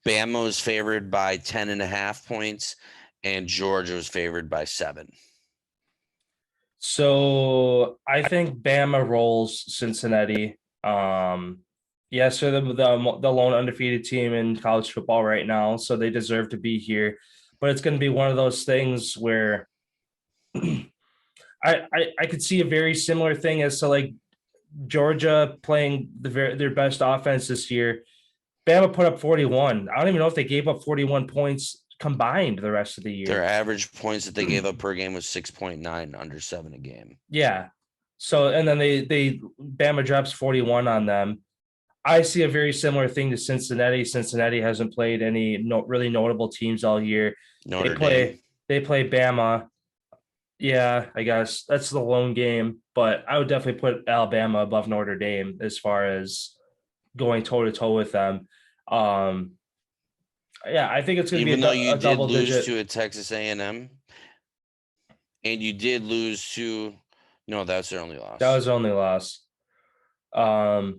S4: Bama is favored by 10.5 points, and Georgia is favored by 7.
S5: So I think Bama rolls Cincinnati. Yes, they're the lone undefeated team in college football right now, so they deserve to be here. But it's going to be one of those things where I could see a very similar thing as to like Georgia playing their best offense this year. Bama put up 41. I don't even know if they gave up 41 points combined the rest of the year.
S4: Their average points that they gave up per game was 6.9, under 7 a game.
S5: Yeah. So and then they Bama drops 41 on them. I see a very similar thing to Cincinnati. Cincinnati hasn't played any really notable teams all year. They play Bama. Yeah, I guess that's the lone game, but I would definitely put Alabama above Notre Dame as far as going toe to toe with them. Yeah, I think it's going to be
S4: even though you did lose
S5: digit.
S4: to a Texas A&M, and you did lose to. No, that's their only loss.
S5: That was their only loss. I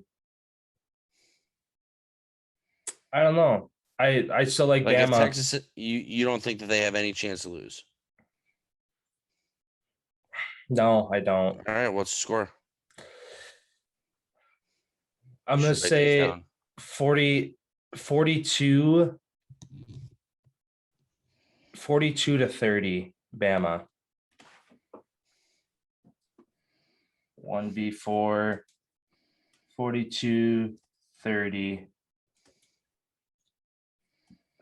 S5: don't know. I still like Bama.
S4: If Texas, you don't think that they have any chance to lose?
S5: No, I don't.
S4: All right, what's the score?
S5: I'm going to say 42 to 30, Bama. 1v4, 42, 30.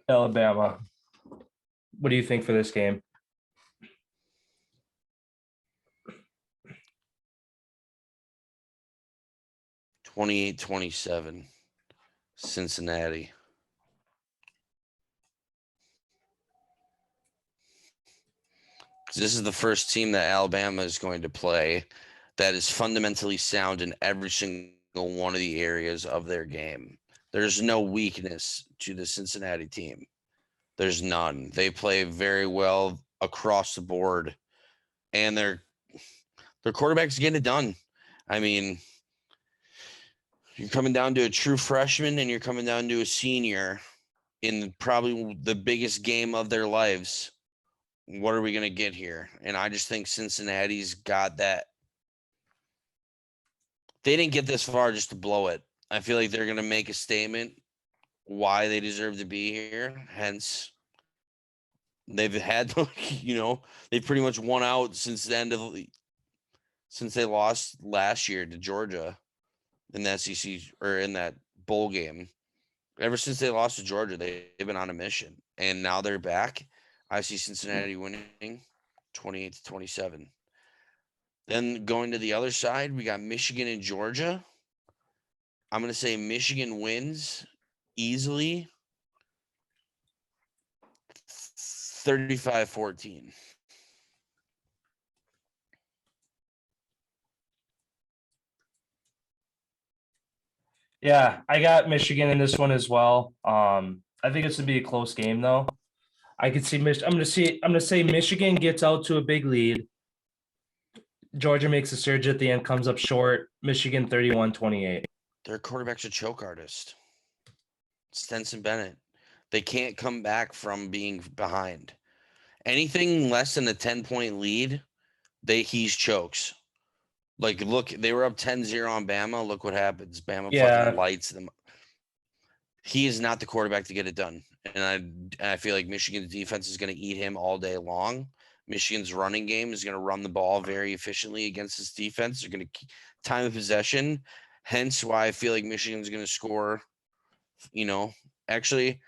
S5: Alabama. What do you think for this game?
S4: (28-27), Cincinnati. This is the first team that Alabama is going to play that is fundamentally sound in every single one of the areas of their game. There's no weakness to the Cincinnati team. There's none. They play very well across the board, and their quarterback's getting it done. I mean, you're coming down to a true freshman and you're coming down to a senior in probably the biggest game of their lives. What are we going to get here? And I just think Cincinnati's got that. They didn't get this far just to blow it. I feel like they're going to make a statement why they deserve to be here. Hence, they've had, they've pretty much won out since the end of since they lost last year to Georgia in the SEC or in that bowl game. Ever since they lost to Georgia, they've been on a mission, and now they're back. I see Cincinnati winning 28-27. Then going to the other side, we got Michigan and Georgia. I'm going to say Michigan wins easily 35-14.
S5: Yeah, I got Michigan in this one as well. I think it's gonna be a close game though. I could see I'm gonna say Michigan gets out to a big lead. Georgia makes a surge at the end, comes up short. Michigan 31-28.
S4: Their quarterback's a choke artist. Stenson Bennett. They can't come back from being behind. Anything less than a 10-point lead, he's chokes. Like, look, they were up 10-0 on Bama. Look what happens. Bama fucking lights them. He is not the quarterback to get it done. And I feel like Michigan's defense is going to eat him all day long. Michigan's running game is going to run the ball very efficiently against this defense. They're going to time of possession. Hence why I feel like Michigan's going to score, actually,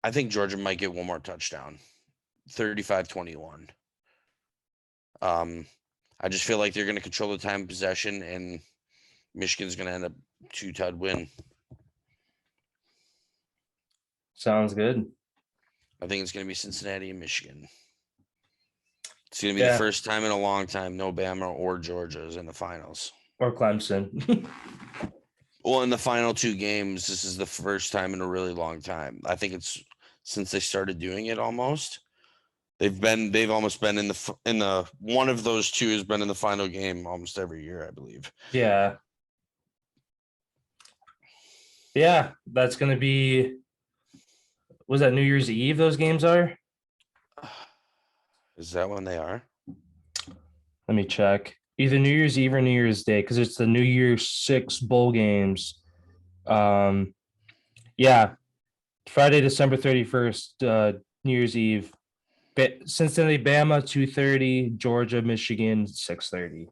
S4: I think Georgia might get one more touchdown, 35-21. I just feel like they're going to control the time of possession, and Michigan's going to end up 2-tud win.
S5: Sounds good.
S4: I think it's going to be Cincinnati and Michigan. It's going to be the first time in a long time no Bama or Georgia is in the finals.
S5: Or Clemson.
S4: Well, in the final two games, this is the first time in a really long time. I think it's since they started doing it almost. They've almost been in the one of those two has been in the final game almost every year, I believe.
S5: Yeah. Yeah, that's going to be, was that New Year's Eve those games are?
S4: Is that when they are?
S5: Let me check. Either New Year's Eve or New Year's Day, because it's the New Year's 6 bowl games. Yeah. Friday, December 31st, New Year's Eve. Cincinnati, Bama, 2:30. Georgia, Michigan, 6:30.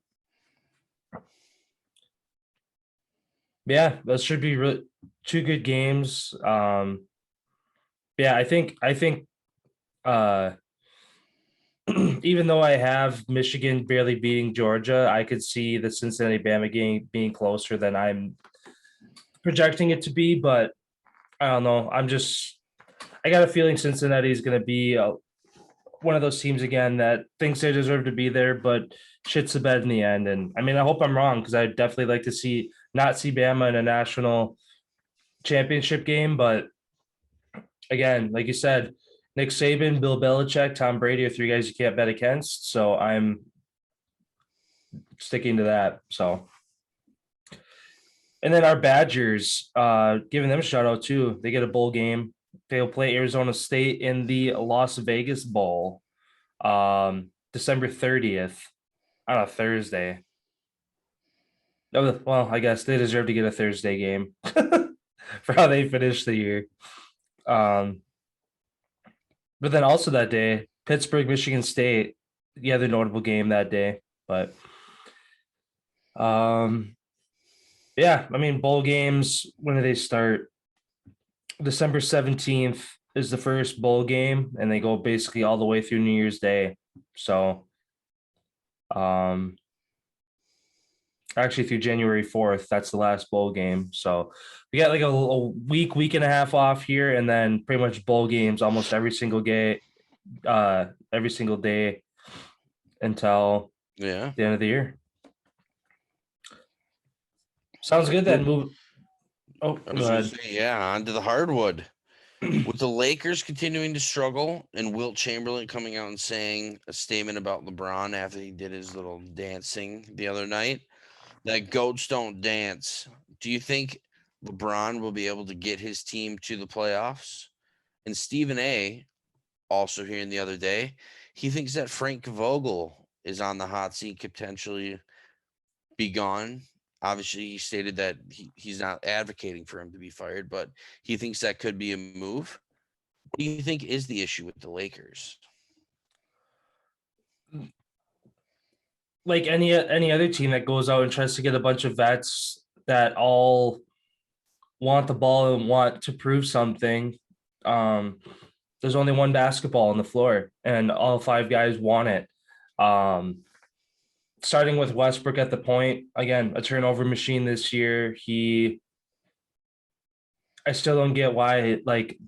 S5: Yeah, that should be really two good games. Yeah, I think even though I have Michigan barely beating Georgia, I could see the Cincinnati Bama game being closer than I'm projecting it to be. But I don't know. I got a feeling Cincinnati is going to be one of those teams again that thinks they deserve to be there, but shits the bed in the end. And I mean, I hope I'm wrong because I'd definitely like to not see Bama in a national championship game. But again, like you said, Nick Saban, Bill Belichick, Tom Brady are 3 guys you can't bet against. So I'm sticking to that. So, and then our Badgers, giving them a shout out too. They get a bowl game. They'll play Arizona State in the Las Vegas Bowl, December 30th on a Thursday. Oh, well, I guess they deserve to get a Thursday game for how they finished the year. But then also that day, Pittsburgh, Michigan State, the other notable game that day. But yeah, I mean, bowl games, when do they start? December 17th is the first bowl game, and they go basically all the way through New Year's Day. So, actually through January 4th, that's the last bowl game. So we got like a week and a half off here, and then pretty much bowl games almost every single day until the end of the year. Sounds good then. Move. Oh, go ahead.
S4: On to the hardwood. With the Lakers continuing to struggle and Wilt Chamberlain coming out and saying a statement about LeBron after he did his little dancing the other night, that goats don't dance. Do you think LeBron will be able to get his team to the playoffs? And Stephen A. also hearing the other day, he thinks that Frank Vogel is on the hot seat, could potentially be gone. Obviously, he stated that he's not advocating for him to be fired, but he thinks that could be a move. What do you think is the issue with the Lakers?
S5: Like any other team that goes out and tries to get a bunch of vets that all want the ball and want to prove something. There's only one basketball on the floor, and all 5 guys want it. Starting with Westbrook at the point, again, a turnover machine this year. I still don't get why. Like,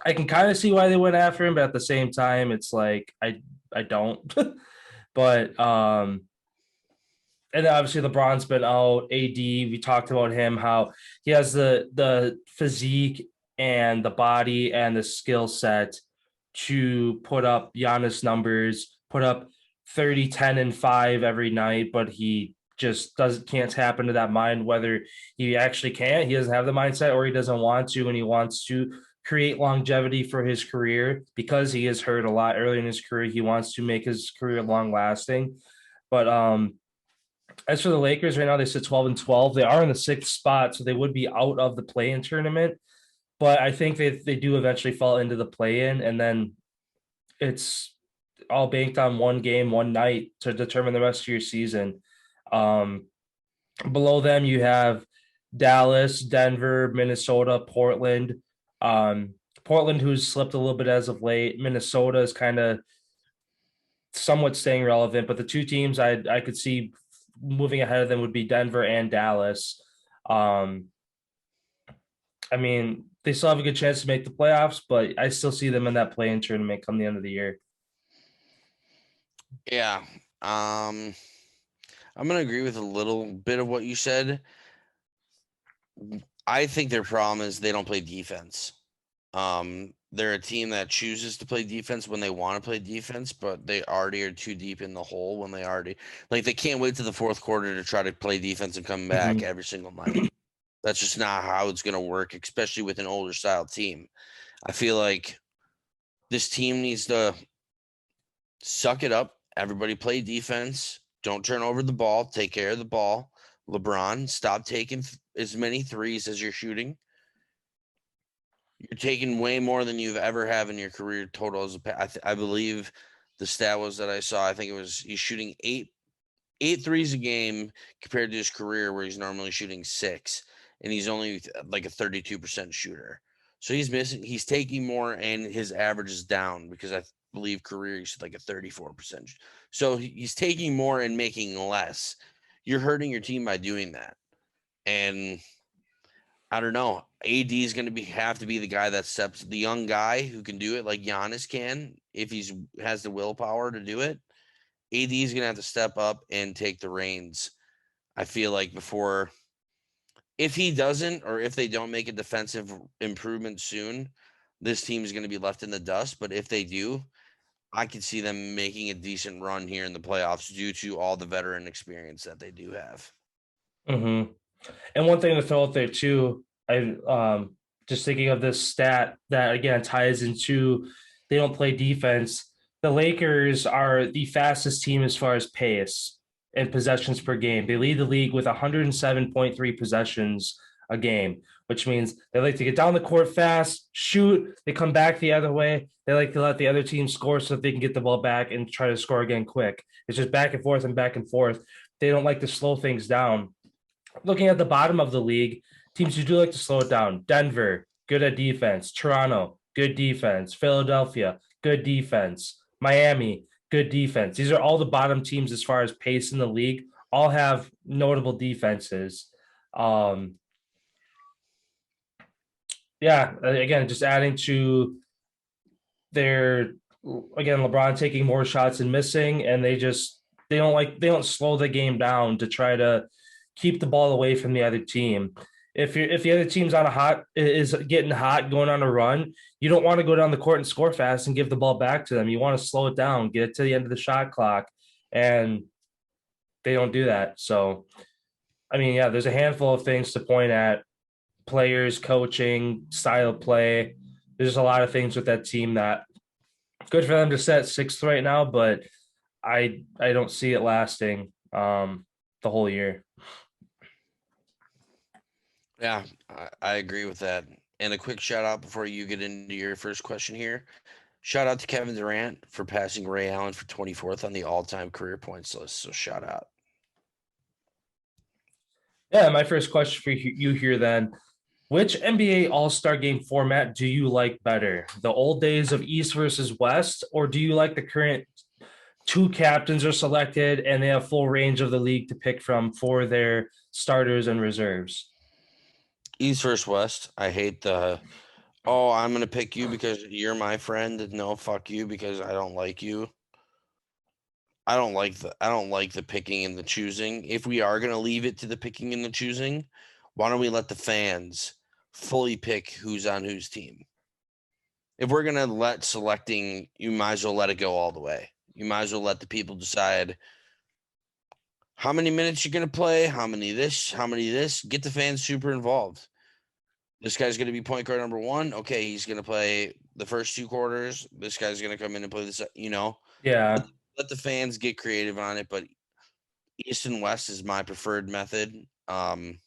S5: I can kind of see why they went after him, but at the same time, it's like I don't. But and obviously LeBron's been out. AD, we talked about him, how he has the physique and the body and the skill set to put up Giannis numbers, put up 30, 10, and 5 every night, but he just can't tap into that mind, whether he actually can't, he doesn't have the mindset, or he doesn't want to, and he wants to create longevity for his career because he is hurt a lot early in his career. He wants to make his career long lasting. But as for the Lakers right now, they sit 12-12. They are in the 6th spot, so they would be out of the play-in tournament. But I think they do eventually fall into the play-in, and then it's all banked on one game, one night to determine the rest of your season. Below them, you have Dallas, Denver, Minnesota, Portland. Portland, who's slipped a little bit as of late. Minnesota is kind of somewhat staying relevant, but the two teams I could see moving ahead of them would be Denver and Dallas. I mean, they still have a good chance to make the playoffs, but I still see them in that play-in tournament come the end of the year.
S4: Yeah. I'm going to agree with a little bit of what you said. I think their problem is they don't play defense. They're a team that chooses to play defense when they want to play defense, but they already are too deep in the hole when they already they can't wait to the fourth quarter to try to play defense and come back every single night. That's just not how it's going to work, especially with an older style team. I feel like this team needs to suck it up. Everybody play defense. Don't turn over the ball. Take care of the ball. LeBron, stop taking as many threes as you're shooting. You're taking way more than you've ever have in your career total. I believe the stat was that I saw. I think it was he's shooting eight threes a game compared to his career where he's normally shooting 6, and he's only like a 32% shooter. So he's taking more, and his average is down because I believe career he's like a 34%. So he's taking more and making less. You're hurting your team by doing that. And I don't know. AD is going to have to be the guy that steps, the young guy who can do it like Giannis can if has the willpower to do it. AD is going to have to step up and take the reins. I feel like if he doesn't, or if they don't make a defensive improvement soon, this team is going to be left in the dust. But if they do, I could see them making a decent run here in the playoffs due to all the veteran experience that they do have.
S5: Mm-hmm. And one thing to throw out there too, I just thinking of this stat that again ties into they don't play defense. The Lakers are the fastest team as far as pace and possessions per game. They lead the league with 107.3 possessions a game, which means they like to get down the court fast, shoot, they come back the other way. They like to let the other team score so that they can get the ball back and try to score again quick. It's just back and forth and back and forth. They don't like to slow things down. Looking at the bottom of the league, teams who do like to slow it down: Denver, good at defense; Toronto, good defense; Philadelphia, good defense; Miami, good defense. These are all the bottom teams as far as pace in the league. All have notable defenses. Again, just adding to their LeBron taking more shots and missing, and they don't slow the game down to try to keep the ball away from the other team. If the other team's is getting hot, going on a run, you don't want to go down the court and score fast and give the ball back to them. You want to slow it down, get it to the end of the shot clock, and they don't do that. So, I mean, yeah, there's a handful of things to point at: players, coaching, style of play. There's a lot of things with that team that good for them to set 6th right now, but I don't see it lasting the whole year.
S4: Yeah, I agree with that. And a quick shout out before you get into your first question here. Shout out to Kevin Durant for passing Ray Allen for 24th on the all-time career points list. So shout out.
S5: Yeah, my first question for you here then. Which NBA All-Star Game format do you like better? The old days of East versus West, or do you like the current 2 captains are selected and they have full range of the league to pick from for their starters and reserves?
S4: East versus West. I hate I'm going to pick you because you're my friend. No, fuck you because I don't like you. I don't like the picking and the choosing. If we are going to leave it to the picking and the choosing, why don't we let the fans fully pick who's on whose team. If we're going to let selecting, you might as well let it go all the way. You might as well let the people decide how many minutes you're going to play, how many this, get the fans super involved. This guy's going to be point guard number 1. Okay, he's going to play the first 2 quarters. This guy's going to come in and play this,
S5: Yeah.
S4: Let the fans get creative on it, but East and West is my preferred method. And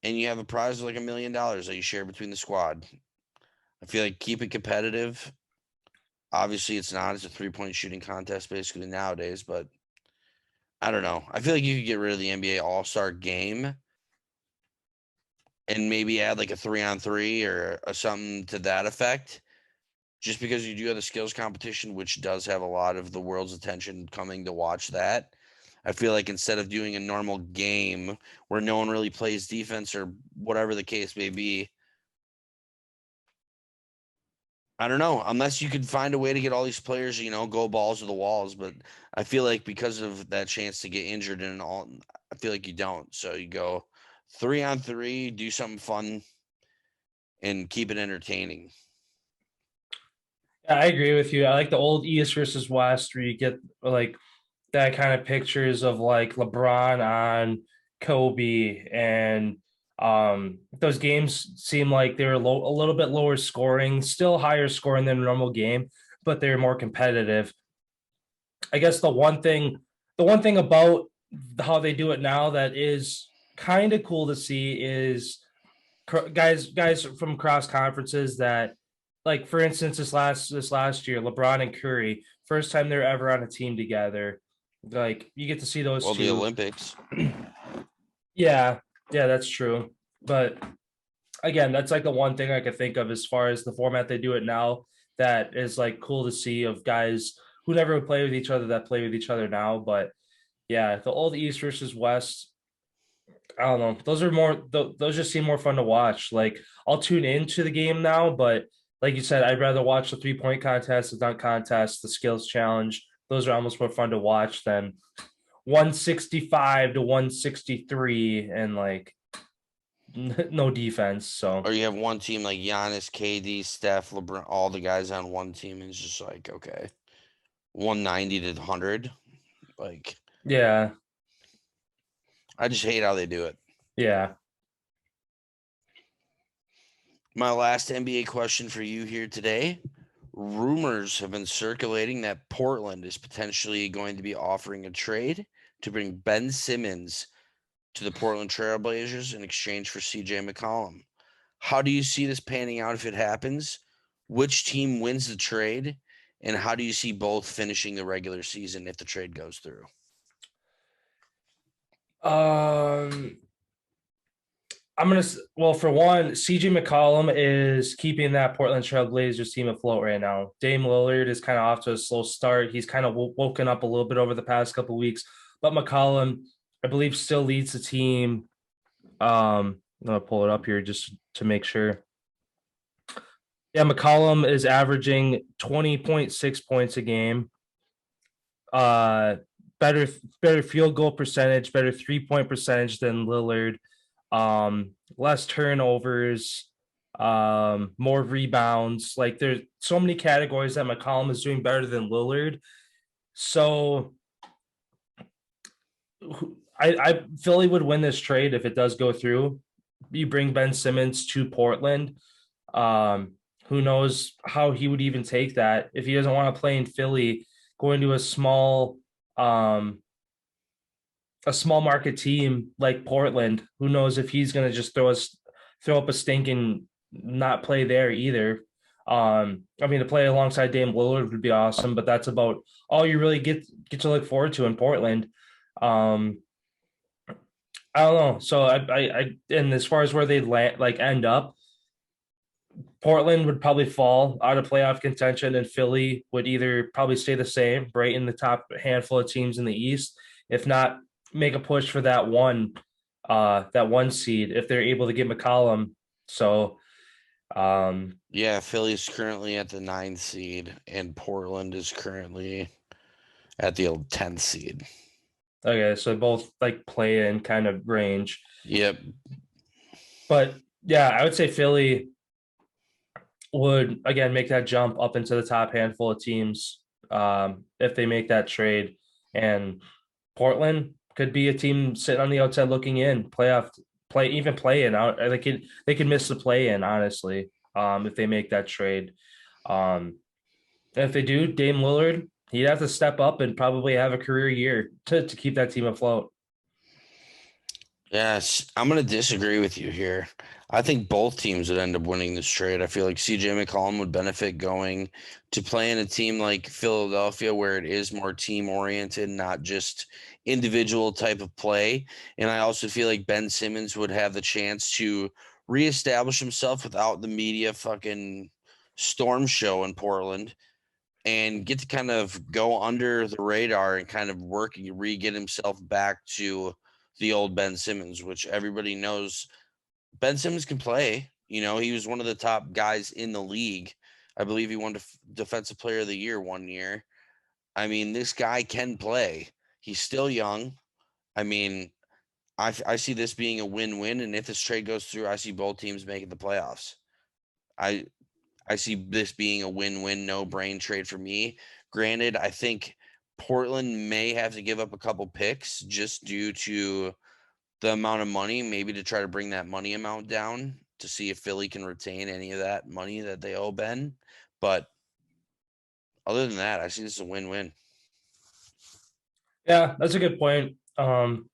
S4: you have a prize of like $1 million that you share between the squad. I feel like keep it competitive. Obviously, it's not. It's a 3-point shooting contest basically nowadays, but I don't know. I feel like you could get rid of the NBA All-Star game and maybe add like a 3-on-3 or something to that effect. Just because you do have the skills competition, which does have a lot of the world's attention coming to watch that. I feel like instead of doing a normal game where no one really plays defense or whatever the case may be, I don't know, unless you could find a way to get all these players, go balls to the walls. But I feel like because of that chance to get injured and all, I feel like you don't. So you go 3-on-3, do something fun, and keep it entertaining.
S5: Yeah, I agree with you. I like the old East versus West where you get like that kind of pictures of like LeBron on Kobe, and those games seem like they were a little bit lower scoring, still higher scoring than a normal game, but they're more competitive. I guess the one thing about how they do it now that is kind of cool to see is guys from cross conferences that, like for instance, this last year, LeBron and Curry, first time they're ever on a team together. Like you get to see those two.
S4: The Olympics.
S5: Yeah, that's true. But again, that's like the one thing I could think of as far as the format they do it now that is like cool to see of guys who never would play with each other that play with each other now. But yeah, the old East versus West, I don't know. Those just seem more fun to watch. Like I'll tune into the game now, but like you said, I'd rather watch the 3-point contest, the dunk contest, the skills challenge. Those are almost more fun to watch than 165 to 163 and like no defense. So
S4: or you have one team like Giannis, KD, Steph, LeBron, all the guys on one team, and it's just like, okay, 190 to 100. Like,
S5: yeah,
S4: I just hate how they do it.
S5: Yeah.
S4: My last NBA question for you here today. Rumors have been circulating that Portland is potentially going to be offering a trade to bring Ben Simmons to the Portland Trail Blazers in exchange for CJ McCollum. How do you see this panning out if it happens? Which team wins the trade? And how do you see both finishing the regular season if the trade goes through?
S5: For one, CJ McCollum is keeping that Portland Trail Blazers team afloat right now. Dame Lillard is kind of off to a slow start. He's kind of woken up a little bit over the past couple of weeks, but McCollum, I believe, still leads the team. I'm gonna pull it up here just to make sure. Yeah, McCollum is averaging 20.6 points a game. Better field goal percentage, better 3-point percentage than Lillard. Less turnovers, more rebounds. Like there's so many categories that McCollum is doing better than Lillard. So I Philly would win this trade if it does go through. You bring Ben Simmons to Portland. Who knows how he would even take that if he doesn't want to play in Philly, going to a small market team like Portland. Who knows if he's going to just throw up a stink and not play there either. To play alongside Dame Lillard would be awesome, but that's about all you really get to look forward to in Portland. I don't know. So I and as far as where they end up, Portland would probably fall out of playoff contention, and Philly would either probably stay the same, right in the top handful of teams in the East, if not make a push for that one seed if they're able to get McCollum. So,
S4: Philly's currently at the 9th seed, and Portland is currently at the 10th seed.
S5: Okay, so both like play in kind of range.
S4: Yep.
S5: But Yeah, I would say Philly would again make that jump up into the top handful of teams if they make that trade. And Portland could be a team sitting on the outside looking in, play in out. They could miss the play in, honestly, if they make that trade. And if they do, Dame Lillard, he'd have to step up and probably have a career year to keep that team afloat.
S4: Yes, I'm going to disagree with you here. I think both teams would end up winning this trade. I feel like CJ McCollum would benefit going to play in a team like Philadelphia where it is more team oriented, not just individual type of play. And I also feel like Ben Simmons would have the chance to reestablish himself without the media fucking storm show in Portland and get to kind of go under the radar and kind of get himself back to the old Ben Simmons, which everybody knows Ben Simmons can play. You know, he was one of the top guys in the league. I believe he won Defensive Player of the Year one year. I mean, this guy can play. He's still young. I mean, I see this being a win-win, and if this trade goes through, I see both teams making the playoffs. I see this being a win-win, no-brain trade for me. Granted, I think Portland may have to give up a couple picks just due to the amount of money, maybe to try to bring that money amount down to see if Philly can retain any of that money that they owe Ben. But other than that, I see this as a win-win.
S5: Yeah, that's a good point.
S4: Because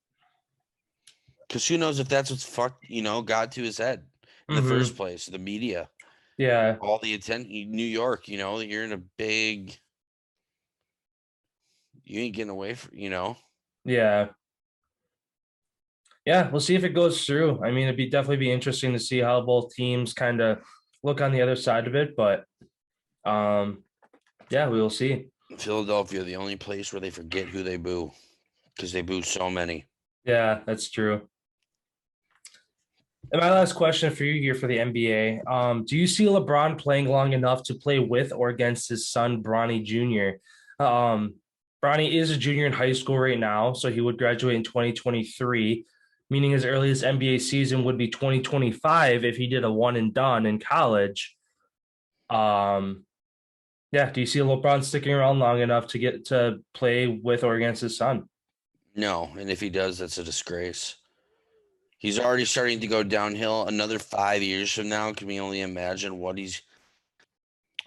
S4: who knows if that's what's got to his head in the first place, the media.
S5: Yeah.
S4: All the attention, New York, you're in a big, you ain't getting away from,
S5: Yeah. Yeah, we'll see if it goes through. I mean, it'd definitely be interesting to see how both teams kind of look on the other side of it, but yeah, we will see.
S4: Philadelphia, the only place where they forget who they boo because they boo so many.
S5: Yeah, that's true. And my last question for you here for the NBA. Do you see LeBron playing long enough to play with or against his son, Bronny Jr.? Bronny is a junior in high school right now, so he would graduate in 2023, meaning his earliest NBA season would be 2025 if he did a one and done in college. Yeah, do you see LeBron sticking around long enough to get to play with or against his son?
S4: No, and if he does, that's a disgrace. He's already starting to go downhill. Another 5 years from now, can we only imagine what he's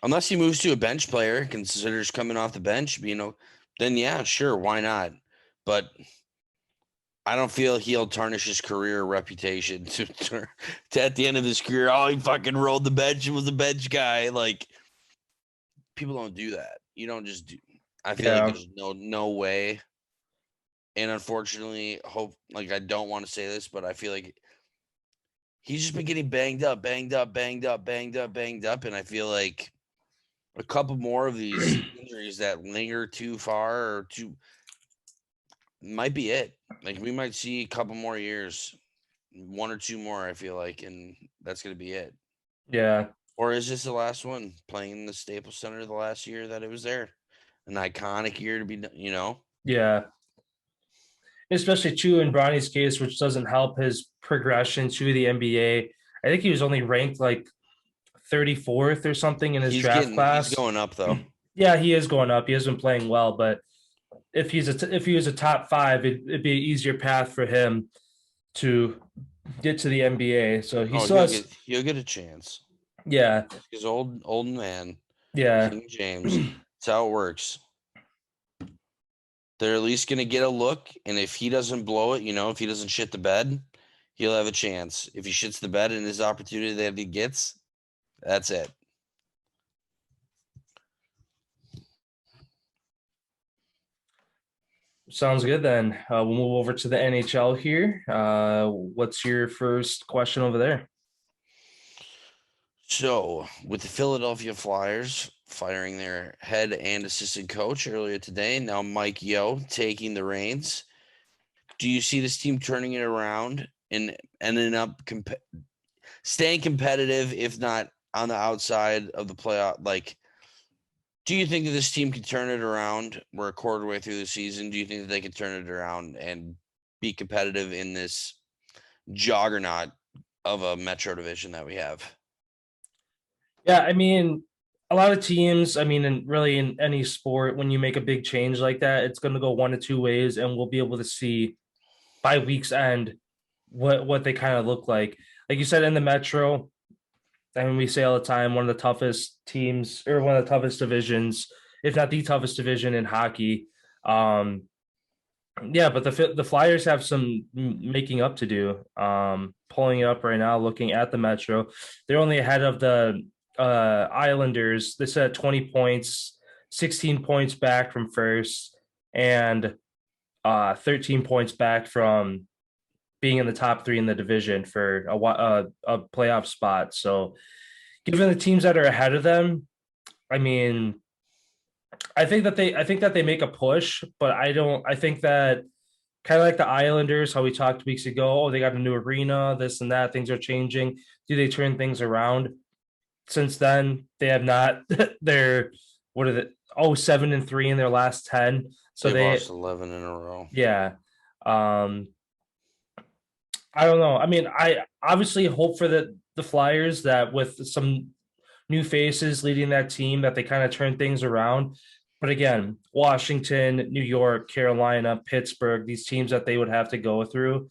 S4: unless he moves to a bench player, considers coming off the bench, then yeah, sure, why not? But I don't feel he'll tarnish his career reputation to at the end of his career. Oh, he fucking rolled the bench and was a bench guy. Like, people don't do that. You don't just do. I feel like there's no way. And unfortunately, I don't want to say this, but I feel like he's just been getting banged up. And I feel like a couple more of these injuries that linger too far or might be it. Like, we might see a couple more years, 1 or 2 more, I feel like, and that's going to be it.
S5: Yeah.
S4: Or is this the last one, playing in the Staples Center the last year that it was there? An iconic year to be,
S5: Yeah. Especially too in Bronny's case, which doesn't help his progression to the NBA. I think he was only ranked like 34th or something in his draft class.
S4: He's going up though.
S5: Yeah, he is going up. He has been playing well, but if he was a top 5, it'd be an easier path for him to get to the NBA. So
S4: he'll get a chance.
S5: Yeah,
S4: he's old man.
S5: Yeah,
S4: King James. That's how it works. They're at least going to get a look, and if he doesn't blow it, if he doesn't shit the bed, he'll have a chance. If he shits the bed and his opportunity that he gets, that's it.
S5: Sounds good then. We'll move over to the NHL here. What's your first question over there?
S4: So, with the Philadelphia Flyers firing their head and assistant coach earlier today, now Mike Yeo taking the reins, do you see this team turning it around and ending up staying competitive, if not on the outside of the playoff? Like, do you think that this team could turn it around? We're a quarter way through the season. Do you think that they could turn it around and be competitive in this juggernaut of a Metro division that we have.
S5: Yeah, I mean, a lot of teams, I mean, really in any sport, when you make a big change like that, it's going to go one of two ways, and we'll be able to see by week's end what they kind of look like. Like you said, in the Metro, I mean, we say all the time, one of the toughest teams or one of the toughest divisions, if not the toughest division in hockey. Um, yeah, but the Flyers have some making up to do. Pulling it up right now, looking at the Metro, they're only ahead of the Islanders. They set 20 points, 16 points back from first, and 13 points back from being in the top three in the division for a playoff spot. So, given the teams that are ahead of them, I mean, I think that they make a push, but I don't. I think that kind of like the Islanders, how we talked weeks ago. Oh, they got a new arena, this and that. Things are changing. Do they turn things around? Since then, they have not. They're what are the 7-3 in their last 10. So
S4: They've
S5: they
S4: lost 11 in a row.
S5: yeah. I don't know. I mean, I obviously hope for the Flyers that with some new faces leading that team that they kind of turn things around. But again, Washington, New York, Carolina, Pittsburgh, these teams that they would have to go through,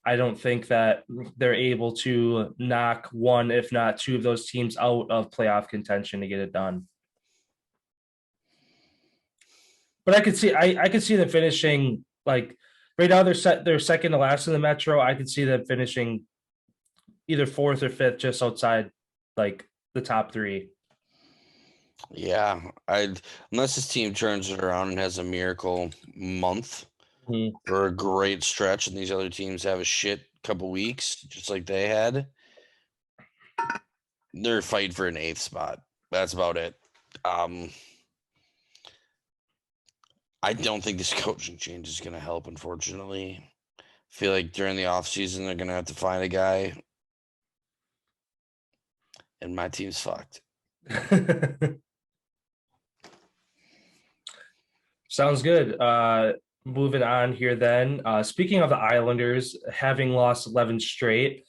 S5: I don't think that they're able to knock one, if not two of those teams out of playoff contention to get it done. But I could see them finishing like right now they're second to last in the Metro. I could see them finishing either fourth or fifth, just outside like the top three.
S4: Yeah, unless this team turns it around and has a miracle month or a great stretch, and these other teams have a shit couple weeks, just like they had, they're fighting for an 8th spot. That's about it. I don't think this coaching change is going to help, unfortunately. I feel like during the offseason, they're going to have to find a guy. And my team's fucked.
S5: Sounds good. Moving on here then. Speaking of the Islanders having lost 11 straight,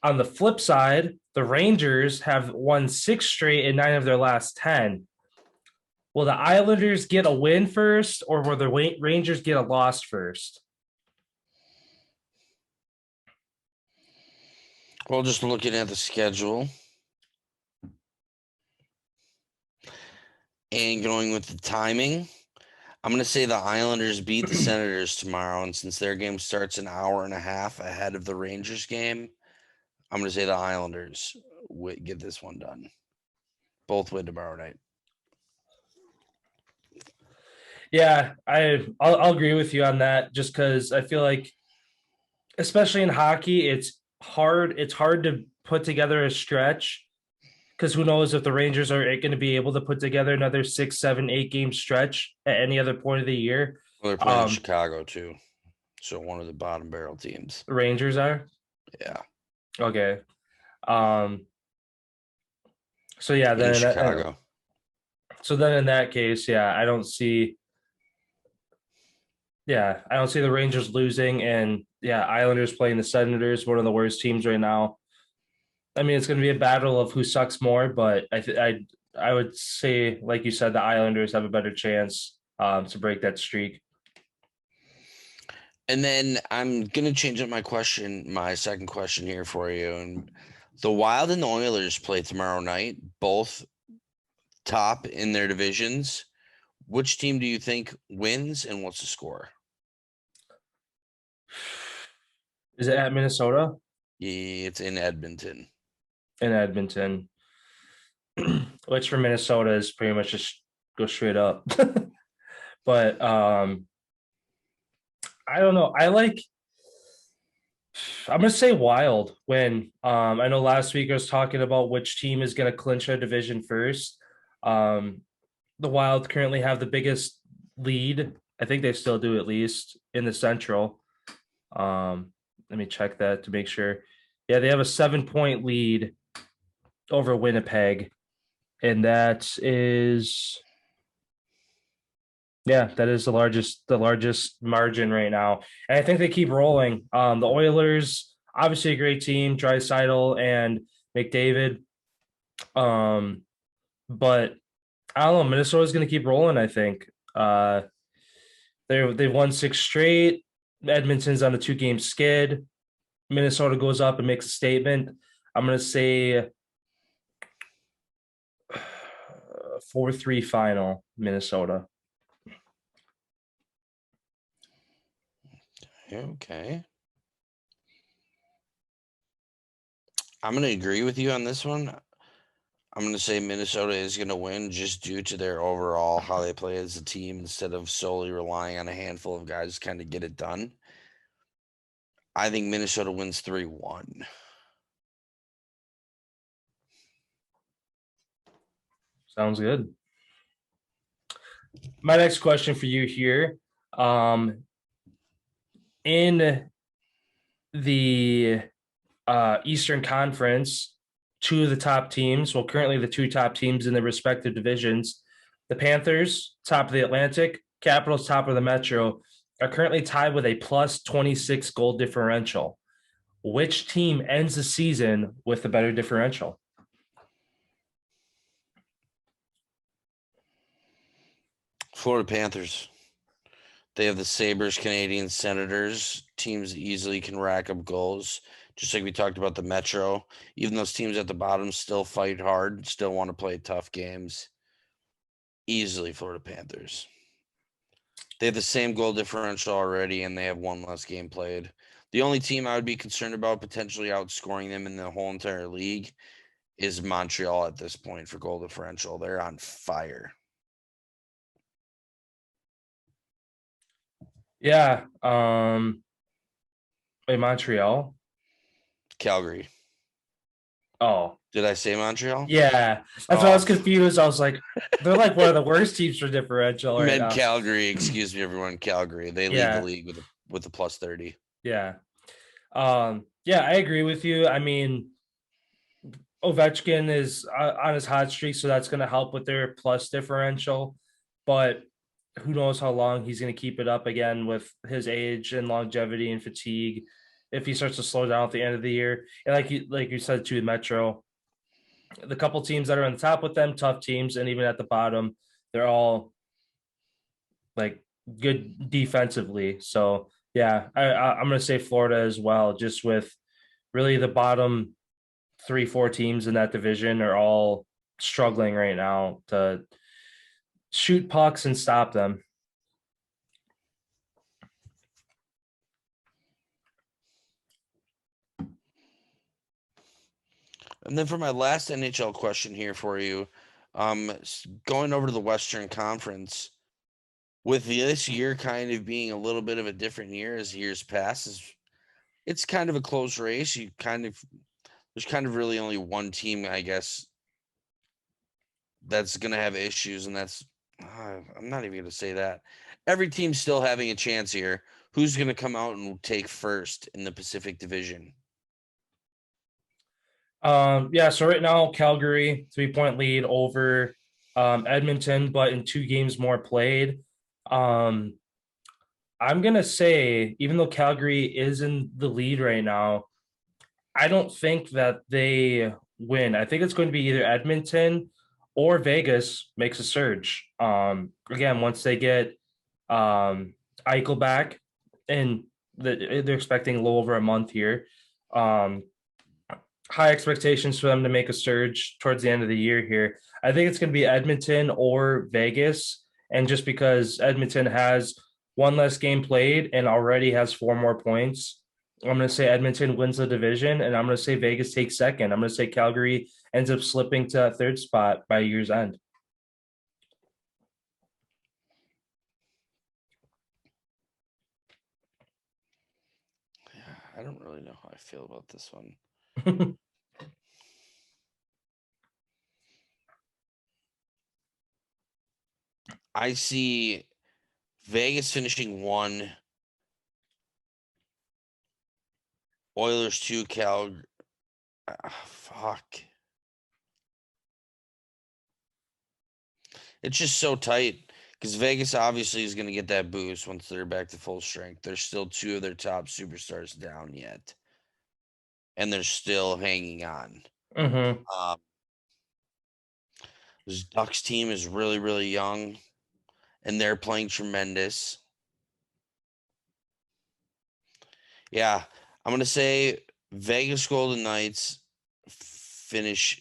S5: on the flip side, the Rangers have won 6 straight in 9 of their last 10. Will the Islanders get a win first, or will the Rangers get a loss first?
S4: Well, just looking at the schedule and going with the timing, I'm going to say the Islanders beat the Senators tomorrow. And since their game starts an hour and a half ahead of the Rangers game, I'm going to say the Islanders get this one done. Both win tomorrow night.
S5: Yeah, I'll agree with you on that. Just because I feel like, especially in hockey, it's hard to put together a stretch. Because who knows if the Rangers are going to be able to put together another 6, 7, 8 game stretch at any other point of the year.
S4: Well, they're playing Chicago too, so one of the bottom barrel teams.
S5: The Rangers are.
S4: Yeah.
S5: Okay. So yeah, then
S4: Chicago.
S5: So then in that case, yeah, I don't see the Rangers losing, and yeah, Islanders playing the Senators, one of the worst teams right now. I mean, it's going to be a battle of who sucks more, but I would say, like you said, the Islanders have a better chance to break that streak.
S4: And then I'm going to change up my second question here for you. And the Wild and the Oilers play tomorrow night, both top in their divisions. Which team do you think wins, and what's the score?
S5: Is it at Minnesota?
S4: Yeah, it's in Edmonton.
S5: In Edmonton. Which for Minnesota is pretty much just go straight up. But I don't know. I'm gonna say Wild when I know last week I was talking about which team is gonna clinch a division first. The Wild currently have the biggest lead. I think they still do, at least in the Central. Let me check that to make sure. Yeah, they have a 7-point lead over Winnipeg, and that is the largest margin right now. And I think they keep rolling. The Oilers obviously a great team, Draisaitl and McDavid. But I don't know. Minnesota's going to keep rolling, I think. They've won 6 straight. Edmonton's on a 2-game skid. Minnesota goes up and makes a statement. I'm going to say 4-3 final, Minnesota.
S4: Okay. I'm going to agree with you on this one. I'm going to say Minnesota is going to win just due to their overall how they play as a team instead of solely relying on a handful of guys to kind of get it done. I think Minnesota wins 3-1.
S5: Sounds good. My next question for you here. In the Eastern Conference, 2 of the top teams, well, currently the 2 top teams in their respective divisions, the Panthers, top of the Atlantic, Capitals, top of the Metro, are currently tied with a plus 26 goal differential. Which team ends the season with a better differential?
S4: Florida Panthers. They have the Sabres, Canadiens, Senators, teams that easily can rack up goals. Just like we talked about the Metro, even those teams at the bottom still fight hard, still want to play tough games. Easily Florida Panthers. They have the same goal differential already, and they have 1 less game played. The only team I would be concerned about potentially outscoring them in the whole entire league is Montreal at this point for goal differential. They're on fire.
S5: Yeah. In Montreal.
S4: Calgary.
S5: Oh,
S4: did I say Montreal?
S5: Yeah, that's why I was confused. I was like, they're like one of the worst teams for differential right now.
S4: Calgary, excuse me, everyone. Calgary. They lead the league with a plus 30.
S5: Yeah. Yeah, I agree with you. I mean, Ovechkin is on his hot streak, so that's going to help with their plus differential. But who knows how long he's going to keep it up again with his age and longevity and fatigue if he starts to slow down at the end of the year. And like you said too, Metro, the couple teams that are on the top with them, tough teams, and even at the bottom, they're all like good defensively. So yeah, I'm going to say Florida as well, just with really the bottom 3-4 teams in that division are all struggling right now to shoot pucks and stop them.
S4: And then for my last NHL question here for you, going over to the Western Conference, with this year kind of being a little bit of a different year as years pass, it's kind of a close race. There's kind of really only one team, I guess, that's going to have issues, and that's I'm not even going to say that. Every team's still having a chance here. Who's going to come out and take first in the Pacific Division?
S5: Yeah, so right now, Calgary, 3-point lead over Edmonton, but in 2 games more played. I'm going to say, even though Calgary is in the lead right now, I don't think that they win. I think it's going to be either Edmonton or Vegas makes a surge. Again, once they get Eichel back, and they're expecting a little over a month here. High expectations for them to make a surge towards the end of the year here. I think it's going to be Edmonton or Vegas. And just because Edmonton has 1 less game played and already has 4 more points, I'm going to say Edmonton wins the division, and I'm going to say Vegas takes second. I'm going to say Calgary ends up slipping to a 3rd spot by year's end.
S4: Yeah, I don't really know how I feel about this one. I see Vegas finishing 1, Oilers 2, Calgary. Fuck. It's just so tight because Vegas obviously is going to get that boost once they're back to full strength. There's still 2 of their top superstars down yet. and they're still hanging on.
S5: Mm-hmm.
S4: This Ducks team is really, really young, and they're playing tremendous. Yeah, I'm going to say Vegas Golden Knights finish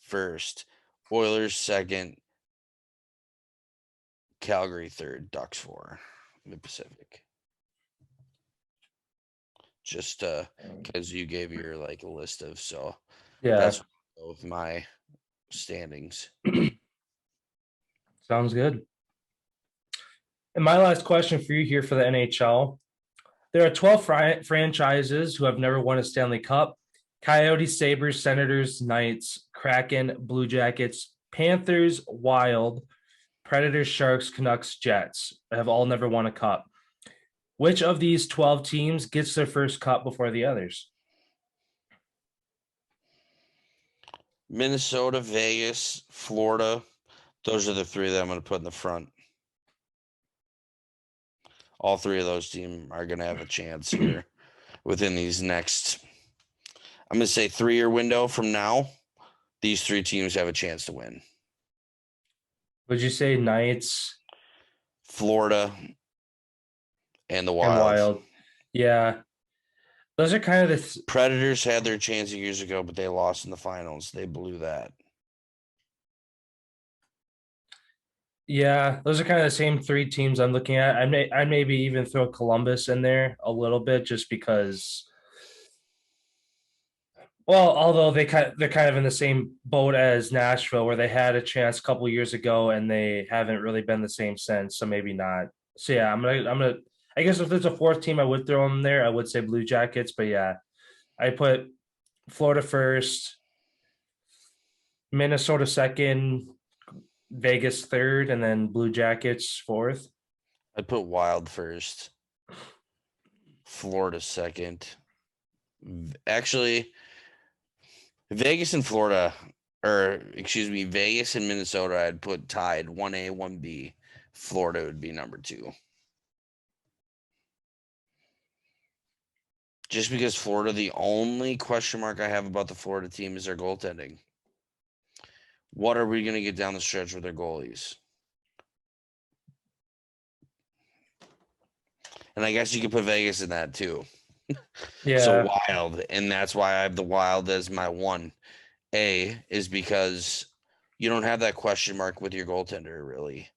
S4: first, Oilers second, Calgary third, Ducks 4 in the Pacific. Just because you gave your list of, so
S5: Yeah.
S4: that's with my standings.
S5: Sounds good. And my last question for you here for the NHL. There are 12 franchises who have never won a Stanley Cup. Coyotes, Sabres, Senators, Knights, Kraken, Blue Jackets, Panthers, Wild, Predators, Sharks, Canucks, Jets have all never won a cup. Which of these 12 teams gets their first cup before the others?
S4: Minnesota, Vegas, Florida. Those are the three that I'm going to put in the front. All three of those teams are going to have a chance here within these next, I'm going to say 3-year window from now. These three teams have a chance to win.
S5: Would you say Knights,
S4: Florida, and the Wild?
S5: And Wild. Yeah. Those are kind of the
S4: Predators had their chance years ago, but they lost in the finals. They blew that.
S5: Yeah, those are kind of the same three teams I'm looking at. I maybe even throw Columbus in there a little bit just because. Well, although they're kind of in the same boat as Nashville, where they had a chance a couple years ago and they haven't really been the same since. So maybe not. So yeah, I'm gonna. I guess if there's a fourth team, I would throw them there. I would say Blue Jackets, but yeah, I put Florida first, Minnesota second, Vegas third, and then Blue Jackets fourth.
S4: I'd put Wild first, Florida second. Actually, Vegas and Florida, or excuse me, Vegas and Minnesota, I'd put tied 1A, 1B. Florida would be number 2. Just because Florida, the only question mark I have about the Florida team is their goaltending. What are we going to get down the stretch with their goalies? And I guess you could put Vegas in that too.
S5: Yeah.
S4: So Wild, and that's why I have the Wild as my 1A, is because you don't have that question mark with your goaltender, really.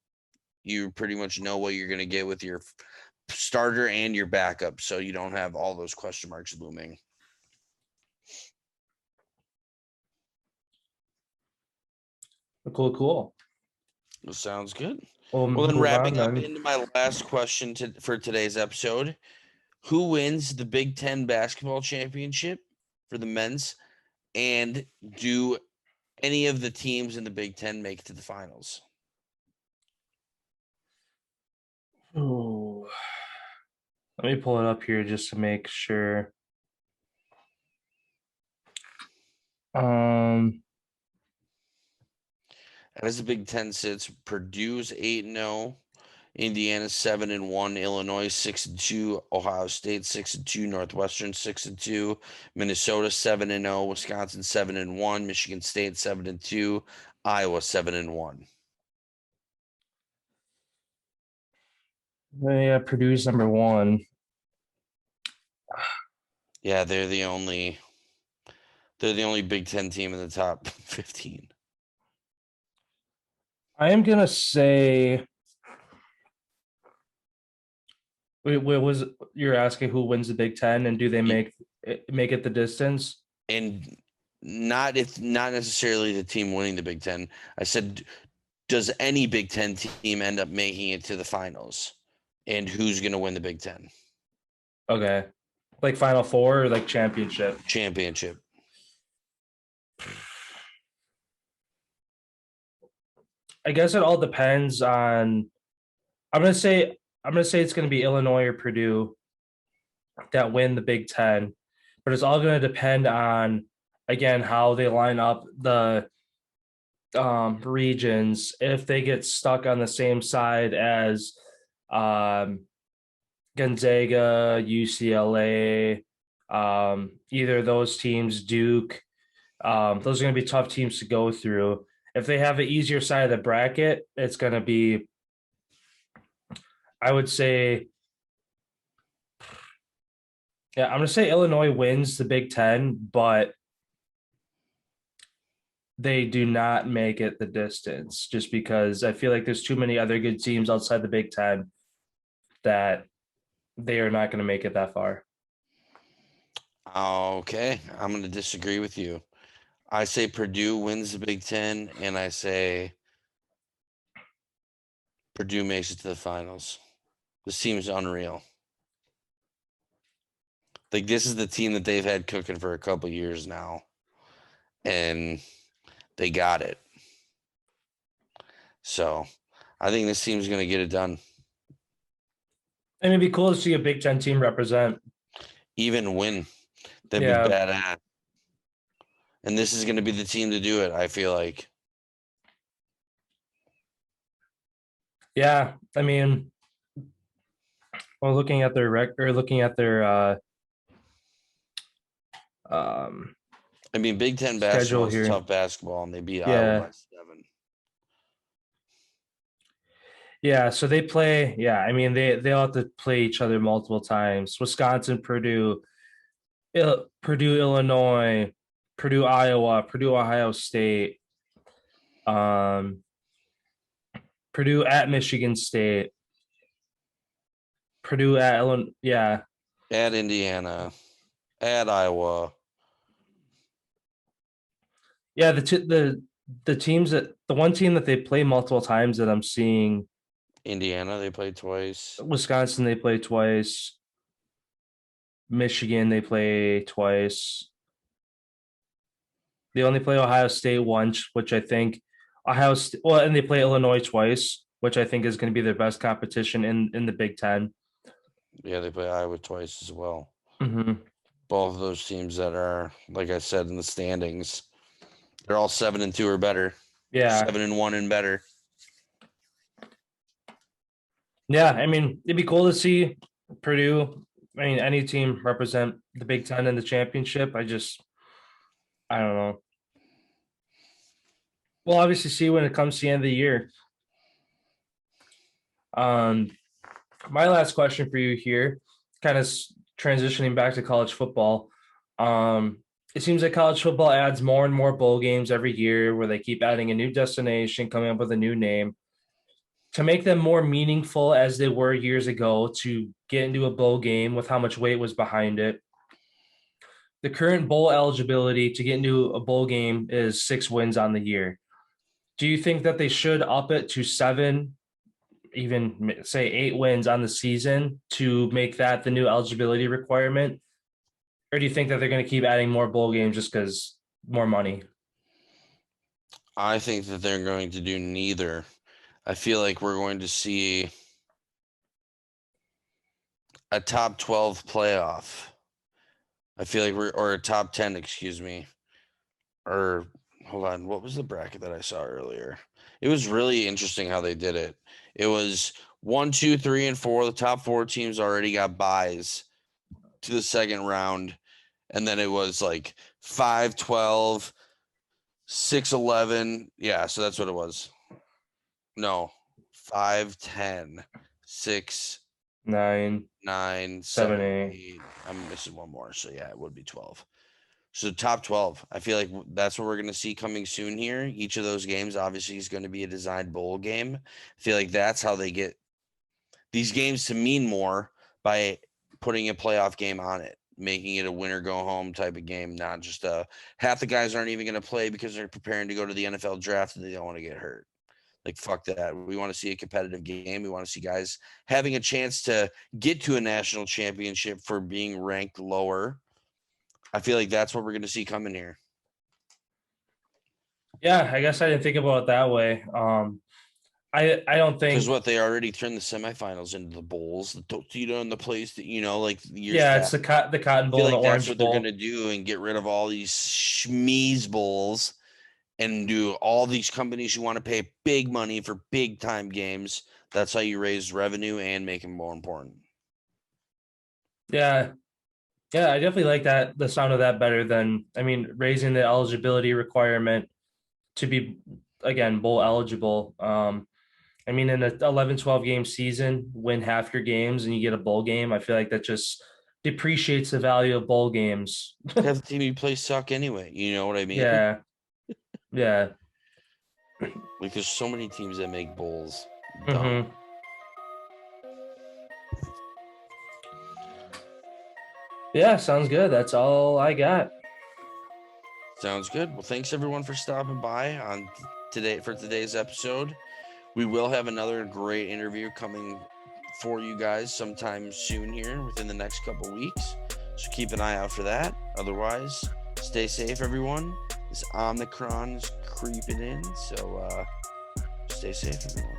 S4: You pretty much know what you're going to get with your starter and your backup, so you don't have all those question marks looming.
S5: Cool.
S4: Well, sounds good.
S5: Well,
S4: Then wrapping up into my last question for today's episode. Who wins the Big Ten basketball championship for the men's? And do any of the teams in the Big Ten make it to the finals?
S5: Oh, let me pull it up here just to make sure.
S4: As the Big Ten sits, Purdue's 8-0, Indiana 7-1, Illinois 6-2, Ohio State 6-2, Northwestern 6-2, Minnesota 7-0, Wisconsin 7-1, Michigan State 7-2, Iowa 7-1.
S5: Yeah, Purdue's number 1.
S4: Yeah, they're the only Big Ten team in the top 15.
S5: I am gonna say. Wait, was you're asking who wins the Big Ten and do they make it the distance?
S4: And not necessarily the team winning the Big Ten. I said, does any Big Ten team end up making it to the finals? And who's going to win the Big Ten?
S5: Okay, like Final Four or like championship?
S4: Championship.
S5: I guess it all depends on. I'm gonna say it's gonna be Illinois or Purdue that win the Big Ten, but it's all gonna depend on, again, how they line up the regions. If they get stuck on the same side as Gonzaga, UCLA, Either those teams, Duke, those are going to be tough teams to go through. If they have an easier side of the bracket, it's going to be, I would say, yeah, I'm going to say Illinois wins the Big Ten, but they do not make it the distance just because I feel like there's too many other good teams outside the Big Ten that they are not going to make it that far.
S4: Okay, I'm going to disagree with you. I say Purdue wins the Big Ten, and I say Purdue makes it to the finals. This team's unreal. Like, this is the team that they've had cooking for a couple years now, and they got it. So I think this team's going to get it done.
S5: And it'd be cool to see a Big Ten team represent.
S4: Even win. That'd
S5: Yeah.
S4: be badass. And this is going to be the team to do it, I feel like.
S5: Yeah, I mean, well, looking at their record, looking at their
S4: I mean, Big Ten
S5: schedule
S4: basketball is
S5: here.
S4: tough basketball, and they beat
S5: Yeah.
S4: Iowa by 7.
S5: Yeah, so they play. Yeah, I mean they'll have to play each other multiple times. Wisconsin, Purdue, Purdue, Illinois, Purdue, Iowa, Purdue, Ohio State, Purdue at Michigan State, Purdue at Illinois. Yeah,
S4: At Indiana, at Iowa.
S5: yeah. The teams that the one team that they play multiple times that I'm seeing.
S4: Indiana, they played twice.
S5: Wisconsin, they play twice. Michigan, they play twice. They only play Ohio State once, which I think well, and they play Illinois twice, which I think is going to be their best competition in the Big Ten.
S4: Yeah, they play Iowa twice as well.
S5: Mm-hmm.
S4: Both of those teams that are, like I said, in the standings, they're all 7-2 or better.
S5: Yeah,
S4: 7-1 and better.
S5: yeah. I mean, it'd be cool to see Purdue. I mean, any team represent the Big Ten in the championship. I don't know. We'll obviously see when it comes to the end of the year. My last question for you here, kind of transitioning back to college football. It seems like college football adds more and more bowl games every year where they keep adding a new destination, coming up with a new name. To make them more meaningful as they were years ago, to get into a bowl game with how much weight was behind it. The current bowl eligibility to get into a bowl game is 6 wins on the year. Do you think that they should up it to 7, even say 8 wins on the season to make that the new eligibility requirement? Or do you think that they're going to keep adding more bowl games just because more money?
S4: I think that they're going to do neither. I feel like we're going to see a top 12 playoff. I feel like or a top 10, excuse me. Or hold on, what was the bracket that I saw earlier? It was really interesting how they did it. It was 1, 2, 3, and 4. The top 4 teams already got buys to the second round. And then it was like 5, 12, 6, 11. Yeah, so that's what it was. No, 5, 10, 6,
S5: 9,
S4: 9,
S5: 7,
S4: 7,
S5: 8.
S4: 8. I'm missing one more. So yeah, it would be 12. So top 12. I feel like that's what we're going to see coming soon here. Each of those games obviously is going to be a designed bowl game. I feel like that's how they get these games to mean more, by putting a playoff game on it, making it a winner go home type of game, not just half the guys aren't even going to play because they're preparing to go to the NFL draft and they don't want to get hurt. Like, fuck that. We want to see a competitive game. We want to see guys having a chance to get to a national championship for being ranked lower. I feel like that's what we're going to see coming here.
S5: Yeah, I guess I didn't think about it that way. I don't think,
S4: because what they already turned the semifinals into the bowls, the Totito and the place that like years
S5: yeah,
S4: past.
S5: it's the Cotton
S4: I
S5: Bowl
S4: feel
S5: and
S4: like
S5: the
S4: that's
S5: Orange
S4: what
S5: Bowl.
S4: they're going to do and get rid of all these schmeeze bowls and do all these companies who want to pay big money for big time games. That's how you raise revenue and make them more important.
S5: Yeah, Yeah, I definitely like that, the sound of that better than, raising the eligibility requirement to be, again, bowl eligible. In an 11-12 game season, win half your games and you get a bowl game. I feel like that just depreciates the value of bowl games.
S4: Have the team you play suck anyway. You know what I mean?
S5: Yeah. Yeah.
S4: Like there's so many teams that make bowls.
S5: Mhm. Yeah, sounds good. That's all I got.
S4: Sounds good. Well, thanks everyone for stopping by on today's episode. We will have another great interview coming for you guys sometime soon here within the next couple weeks. So keep an eye out for that. Otherwise, stay safe, everyone. This Omicron is creeping in, so stay safe, everyone.